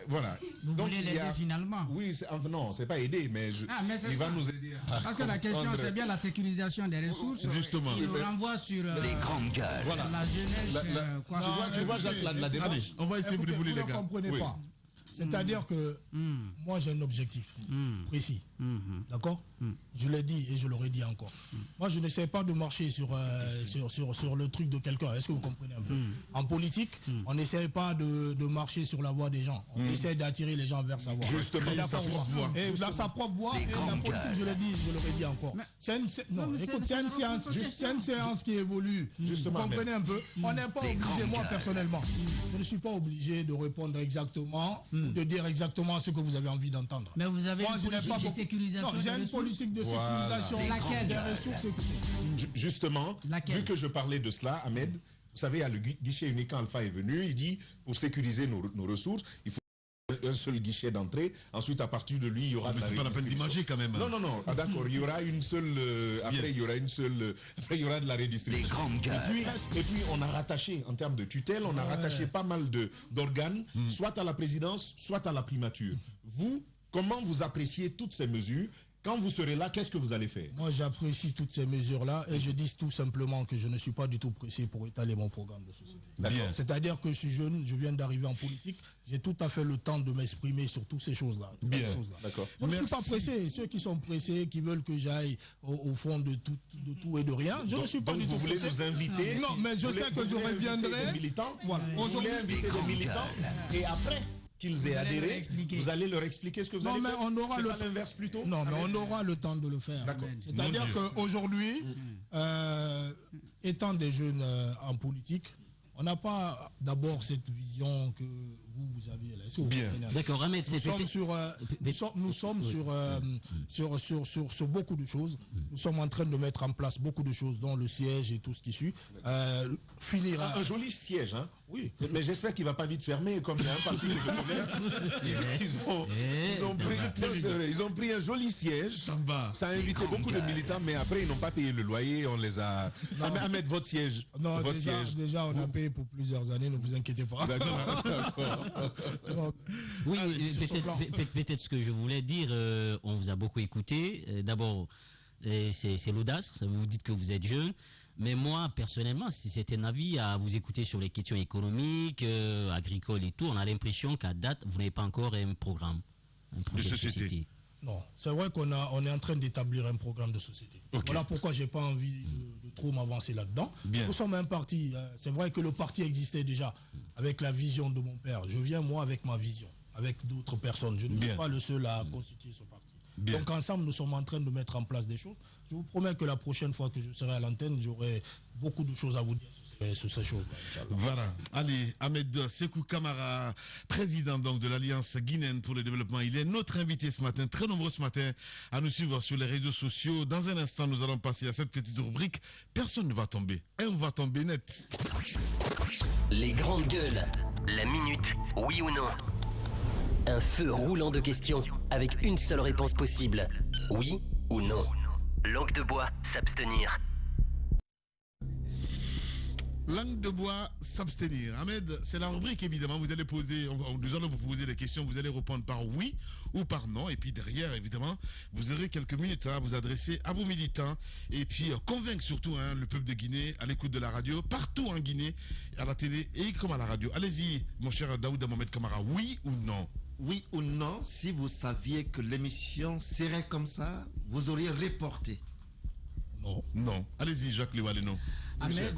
Voilà. Vous Donc, voulez l'aider finalement? Oui, non, c'est pas aider, mais il va nous aider. Parce que la question, c'est bien la sécurisation des ressources. Justement. Qui nous renvoie sur les grandes gueules. Voilà. La jeunesse. Tu vois, Jacques, la démarche. Allez, on va essayer de vous les gars. Vous ne comprenez pas. C'est-à-dire que moi, j'ai un objectif précis. D'accord? Je l'ai dit et je l'aurais dit encore. Moi, je n'essaie pas de marcher sur le truc de quelqu'un. Est-ce que vous comprenez un peu? En politique, on n'essaie pas de marcher sur la voie des gens. On essaie d'attirer les gens vers sa voie. Justement, sa propre voie. Et sa propre voie. Et la politique, je l'ai dit, je l'aurais dit encore. C'est une séance qui évolue. Vous comprenez un peu? On n'est pas obligé, moi personnellement, je ne suis pas obligé de répondre exactement, de dire exactement ce que vous avez envie d'entendre. Mais vous avez une politique de sécurisation. Non, j'ai une politique de sécurisation des ressources. Justement, vu que je parlais de cela, Ahmed, vous savez, il y a le guichet unique quand Alpha est venu, il dit, pour sécuriser nos ressources, il faut un seul guichet d'entrée. Ensuite, à partir de lui, il y aura de la redistribution. C'est pas la peine d'imager quand même. Non. Ah, d'accord. Il y aura une seule. Après, il y aura une seule. Après, il y aura de la redistribution. Et puis, on a rattaché, en termes de tutelle, on a rattaché pas mal d'organes, soit à la présidence, soit à la primature. Vous, comment vous appréciez toutes ces mesures? Quand vous serez là, qu'est-ce que vous allez faire? Moi, j'apprécie toutes ces mesures-là et je dis tout simplement que je ne suis pas du tout pressé pour étaler mon programme de société. C'est-à-dire que je suis jeune, je viens d'arriver en politique, j'ai tout à fait le temps de m'exprimer sur toutes ces choses-là. D'accord. Je ne suis pas pressé. Ceux qui sont pressés, qui veulent que j'aille au fond de tout et de rien, je ne suis pas du tout pressé. Vous voulez nous inviter? Non, mais je sais que je reviendrai. Voilà. Vous voulez inviter des militants et après qu'ils aient adhéré, vous allez leur expliquer ce que vous allez faire. On aura pas l'inverse plutôt? Non, mais on aura le temps de le faire. C'est-à-dire qu'aujourd'hui, étant des jeunes en politique, On n'a pas d'abord cette vision que vous aviez là. Bien. D'accord, Ahmed, nous sommes sur beaucoup de choses. Nous sommes en train de mettre en place beaucoup de choses, dont le siège et tout ce qui suit. Finir un joli siège, hein? Oui. Mais j'espère qu'il ne va pas vite fermer, comme il y a un parti que je connais. Ils ont pris un joli siège. Ça a invité beaucoup de militants, mais après, ils n'ont pas payé le loyer. On les a... Ahmed, votre siège. Non, déjà, on a payé pour plusieurs années, ne vous inquiétez pas. Oui, peut-être ce que je voulais dire, on vous a beaucoup écouté. D'abord, c'est l'audace. Vous dites que vous êtes jeune. Mais moi, personnellement, si c'est un avis à vous écouter sur les questions économiques, agricoles et tout, on a l'impression qu'à date, vous n'avez pas encore un programme, un projet de société. Non, c'est vrai qu'on est en train d'établir un programme de société. Okay. Voilà pourquoi j'ai pas envie de trop m'avancer là-dedans. Nous sommes un parti, c'est vrai que le parti existait déjà avec la vision de mon père. Je viens, moi, avec ma vision, avec d'autres personnes. Je ne suis pas le seul à constituer ce parti. Donc ensemble, nous sommes en train de mettre en place des choses. Je vous promets que la prochaine fois que je serai à l'antenne, j'aurai beaucoup de choses à vous dire sur ces choses-là. Voilà. Allez, Ahmed Sékou Camara, président donc de l'Alliance guinéenne pour le développement. Il est notre invité ce matin, très nombreux ce matin, à nous suivre sur les réseaux sociaux. Dans un instant, nous allons passer à cette petite rubrique. Personne ne va tomber. On va tomber net. Les grandes gueules. La minute, oui ou non? Un feu roulant de questions avec une seule réponse possible. Oui ou non? Langue de bois, s'abstenir. Langue de bois, s'abstenir. Ahmed, c'est la rubrique évidemment. Vous allez poser, nous allons vous poser des questions. Vous allez répondre par oui ou par non. Et puis derrière, évidemment, vous aurez quelques minutes à vous adresser à vos militants. Et puis convaincre surtout le peuple de Guinée à l'écoute de la radio, partout en Guinée, à la télé et comme à la radio. Allez-y, mon cher Daouda Mohamed Camara, oui ou non? Oui ou non, si vous saviez que l'émission serait comme vous auriez reporté? Non. Non. Allez-y, Jacques Liwale, non. Ahmed.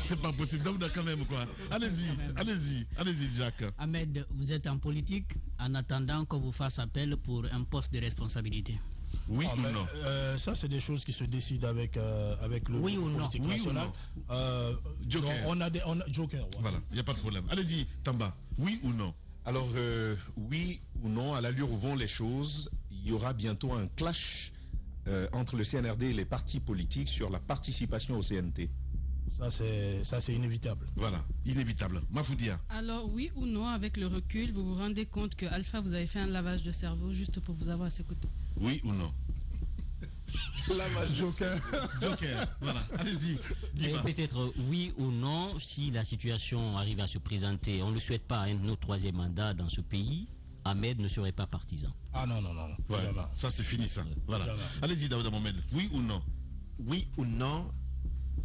C'est pas possible. Daouda quand même, quoi. Allez-y, Jacques. Ahmed, vous êtes en politique en attendant qu'on vous fasse appel pour un poste de responsabilité. Oui ou non? Ça, c'est des choses qui se décident avec le oui ou non. politique national. Joker. On a Joker. Voilà, il n'y a pas de problème. Allez-y, Tamba. Oui ou non? Alors, oui ou non, à l'allure où vont les choses, il y aura bientôt un clash entre le CNRD et les partis politiques sur la participation au CNT. Ça, c'est inévitable. Voilà, inévitable. Mafoudia. Alors, oui ou non, avec le recul, vous vous rendez compte que Alpha, vous avez fait un lavage de cerveau juste pour vous avoir à ses côtés? Oui ou non? Lavage Joker. Joker, voilà. Allez-y. Peut-être oui ou non, si la situation arrive à se présenter, on ne le souhaite pas, un autre troisième mandat dans ce pays, Ahmed ne serait pas partisan. Ah non. Ouais, ça c'est fini ça. Voilà. Allez-y Daouda Mohamed, oui ou non? Oui ou non,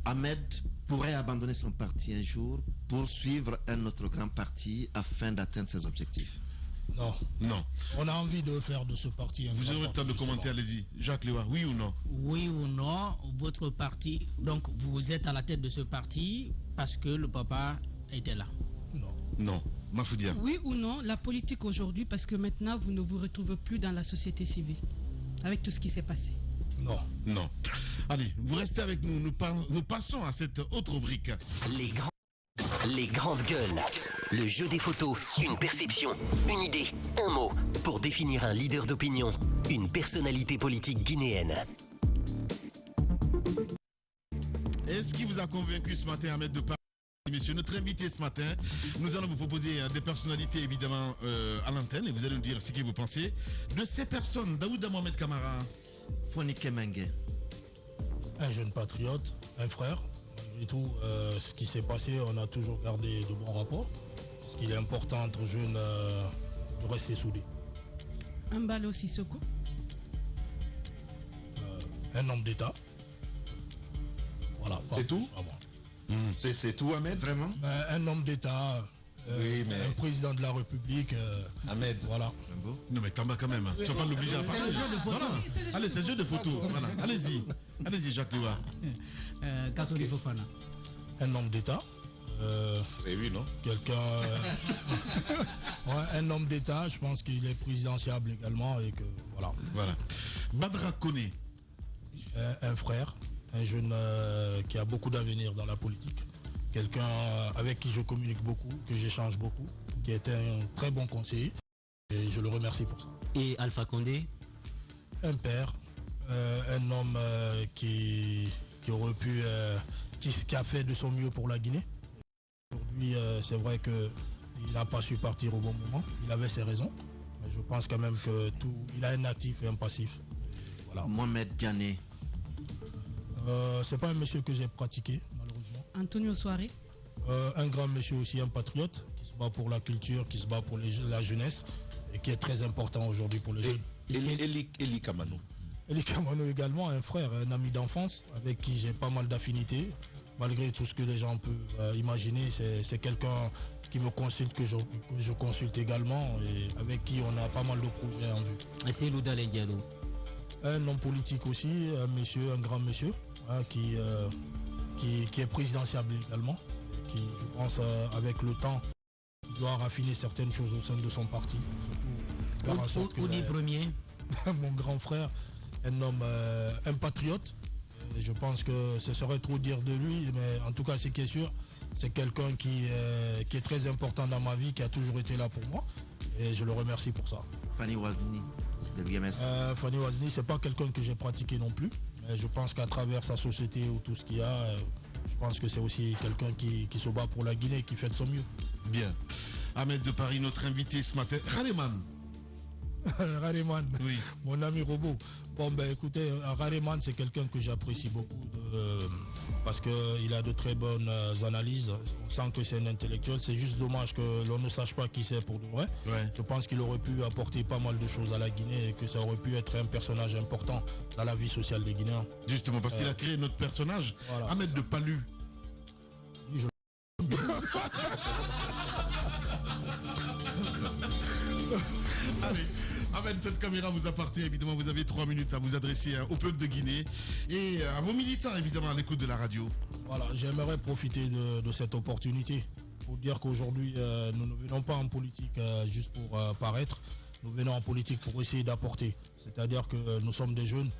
Ahmed pourrait abandonner son parti un jour pour suivre un autre grand parti afin d'atteindre ses objectifs? Non. On a envie de faire de ce parti un Vous aurez le temps de commenter, allez-y. Jacques Léa, oui ou non? Oui ou non, votre parti, donc vous êtes à la tête de ce parti parce que le papa était là? Non. Mafoudia. Oui ou non, la politique aujourd'hui, parce que maintenant vous ne vous retrouvez plus dans la société civile, avec tout ce qui s'est passé? Non. Allez, vous restez avec nous, nous passons à cette autre rubrique. Les grandes gueules. Le jeu des photos, une perception, une idée, un mot, pour définir un leader d'opinion, une personnalité politique guinéenne. Est-ce qui vous a convaincu ce matin, Ahmed, de parler? Messieurs, notre invité ce matin, nous allons vous proposer des personnalités évidemment à l'antenne et vous allez nous dire ce que vous pensez de ces personnes. Daouda Mohamed Camara. Fonike Mengue. Un jeune patriote, un frère. Malgré tout, ce qui s'est passé, on a toujours gardé de bons rapports. Parce qu'il est important entre jeunes de rester soudés. Mbalo Sissoko. Un homme d'État. Voilà. C'est tout? C'est tout, Ahmed, vraiment? Un homme d'État, un président de la République. Ahmed. Voilà. Non, mais Tamba quand même. Tu vas pas l'obliger à parler. C'est le jeu de photo. Voilà. Allez, c'est le jeu de photo. Voilà. Allez-y, Jacques Liwa. Kassoli Fofana. Un homme d'État. Vous avez vu, non? Quelqu'un. Un homme d'État, je pense qu'il est présidentiable également. Et que, voilà. Badra Koné. Un frère. un jeune qui a beaucoup d'avenir dans la politique. Quelqu'un avec qui je communique beaucoup, que j'échange beaucoup, qui est un très bon conseiller. Et je le remercie pour ça. Et Alpha Condé? Un père, un homme qui aurait pu, qui a fait de son mieux pour la Guinée. Aujourd'hui, c'est vrai qu'il n'a pas su partir au bon moment. Il avait ses raisons. Mais je pense quand même qu'il a un actif et un passif. Voilà. Mohamed Diané. C'est pas un monsieur que j'ai pratiqué, malheureusement. Antonio Soiré. Un grand monsieur aussi, un patriote, qui se bat pour la culture, qui se bat pour la jeunesse, et qui est très important aujourd'hui pour les jeunes. Eli Kamano. Eli Kamano également, un frère, un ami d'enfance, avec qui j'ai pas mal d'affinités. Malgré tout ce que les gens peuvent imaginer, c'est quelqu'un qui me consulte, que je consulte également, et avec qui on a pas mal de projets en vue. Et c'est Louda Lendialo? Un homme politique aussi, un grand monsieur, qui est présidentiable également, qui, je pense, avec le temps, doit raffiner certaines choses au sein de son parti. Surtout faire en sorte que premier. Mon grand frère, un homme, un patriote. Et je pense que ce serait trop dire de lui, mais en tout cas, ce qui est sûr, c'est quelqu'un qui est très important dans ma vie, qui a toujours été là pour moi. Et je le remercie pour ça. Fanny Wazni, de l'UMS. Fanny Wazni, c'est pas quelqu'un que j'ai pratiqué non plus. Mais je pense qu'à travers sa société ou tout ce qu'il y a, je pense que c'est aussi quelqu'un qui se bat pour la Guinée, qui fait de son mieux. Bien. Ahmed de Paris, notre invité ce matin. Rareman. Rareman, oui. Mon ami robot. Bon, ben écoutez, Rareman, c'est quelqu'un que j'apprécie beaucoup parce qu'il a de très bonnes analyses. On sent que c'est un intellectuel. C'est juste dommage que l'on ne sache pas qui c'est pour de vrai. Ouais. Je pense qu'il aurait pu apporter pas mal de choses à la Guinée et que ça aurait pu être un personnage important dans la vie sociale des Guinéens. Justement, parce qu'il a créé notre personnage, voilà, Ahmed de Palu. Oui, Allez, Ahmed, cette caméra vous appartient. Évidemment, vous avez 3 minutes à vous adresser au peuple de Guinée et à vos militants, évidemment, à l'écoute de la radio. Voilà, j'aimerais profiter de cette opportunité pour dire qu'aujourd'hui, nous ne venons pas en politique juste pour paraître. Nous venons en politique pour essayer d'apporter. C'est-à-dire que nous sommes des jeunes.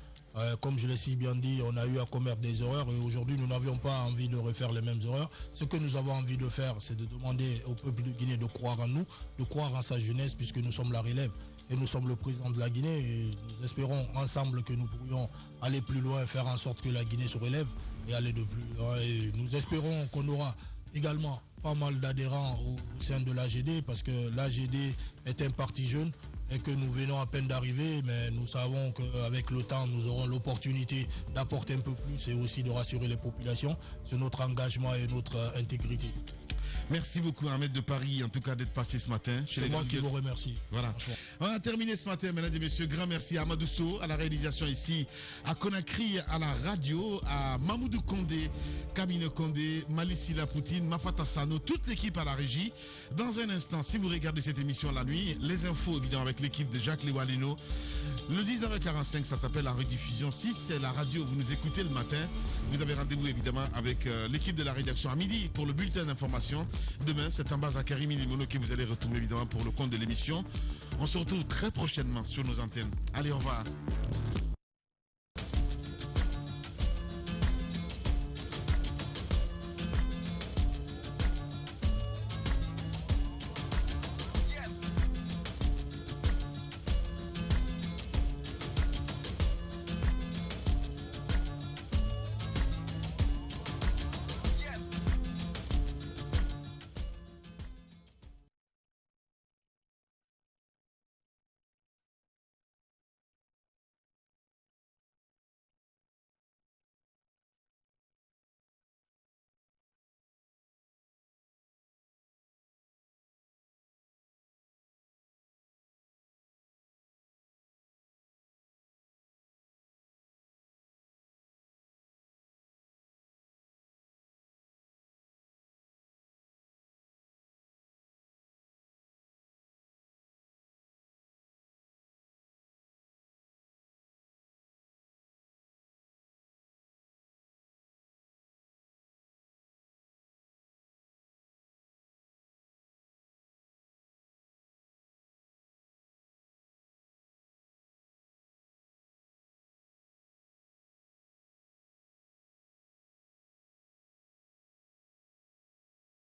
Comme je l'ai si bien dit, on a eu à commettre des erreurs et aujourd'hui nous n'avions pas envie de refaire les mêmes erreurs. Ce que nous avons envie de faire, c'est de demander au peuple de Guinée de croire en nous, de croire en sa jeunesse puisque nous sommes la relève et nous sommes le président de la Guinée et nous espérons ensemble que nous pourrions aller plus loin, faire en sorte que la Guinée se relève et aller de plus loin. Et nous espérons qu'on aura également pas mal d'adhérents au sein de l'AGD parce que l'AGD est un parti jeune et que nous venons à peine d'arriver, mais nous savons qu'avec le temps, nous aurons l'opportunité d'apporter un peu plus et aussi de rassurer les populations sur notre engagement et notre intégrité. Merci beaucoup Ahmed de Paris, en tout cas d'être passé ce matin. C'est moi qui vous remercie. Voilà. On a terminé ce matin, mesdames et messieurs. Grand merci à Amadou Sow, à la réalisation ici, à Conakry, à la radio, à Mamoudou Kondé, Kamine Kondé, Malissila Poutine, Mafata Sano, toute l'équipe à la régie. Dans un instant, si vous regardez cette émission la nuit, les infos évidemment avec l'équipe de Jacques Lewalino. Le 19h45, ça s'appelle la rediffusion. Si c'est la radio, vous nous écoutez le matin, vous avez rendez-vous évidemment avec l'équipe de la rédaction à midi pour le bulletin d'information. Demain, c'est Ambaza Karimi Limono que vous allez retrouver évidemment pour le compte de l'émission. On se retrouve très prochainement sur nos antennes. Allez, au revoir.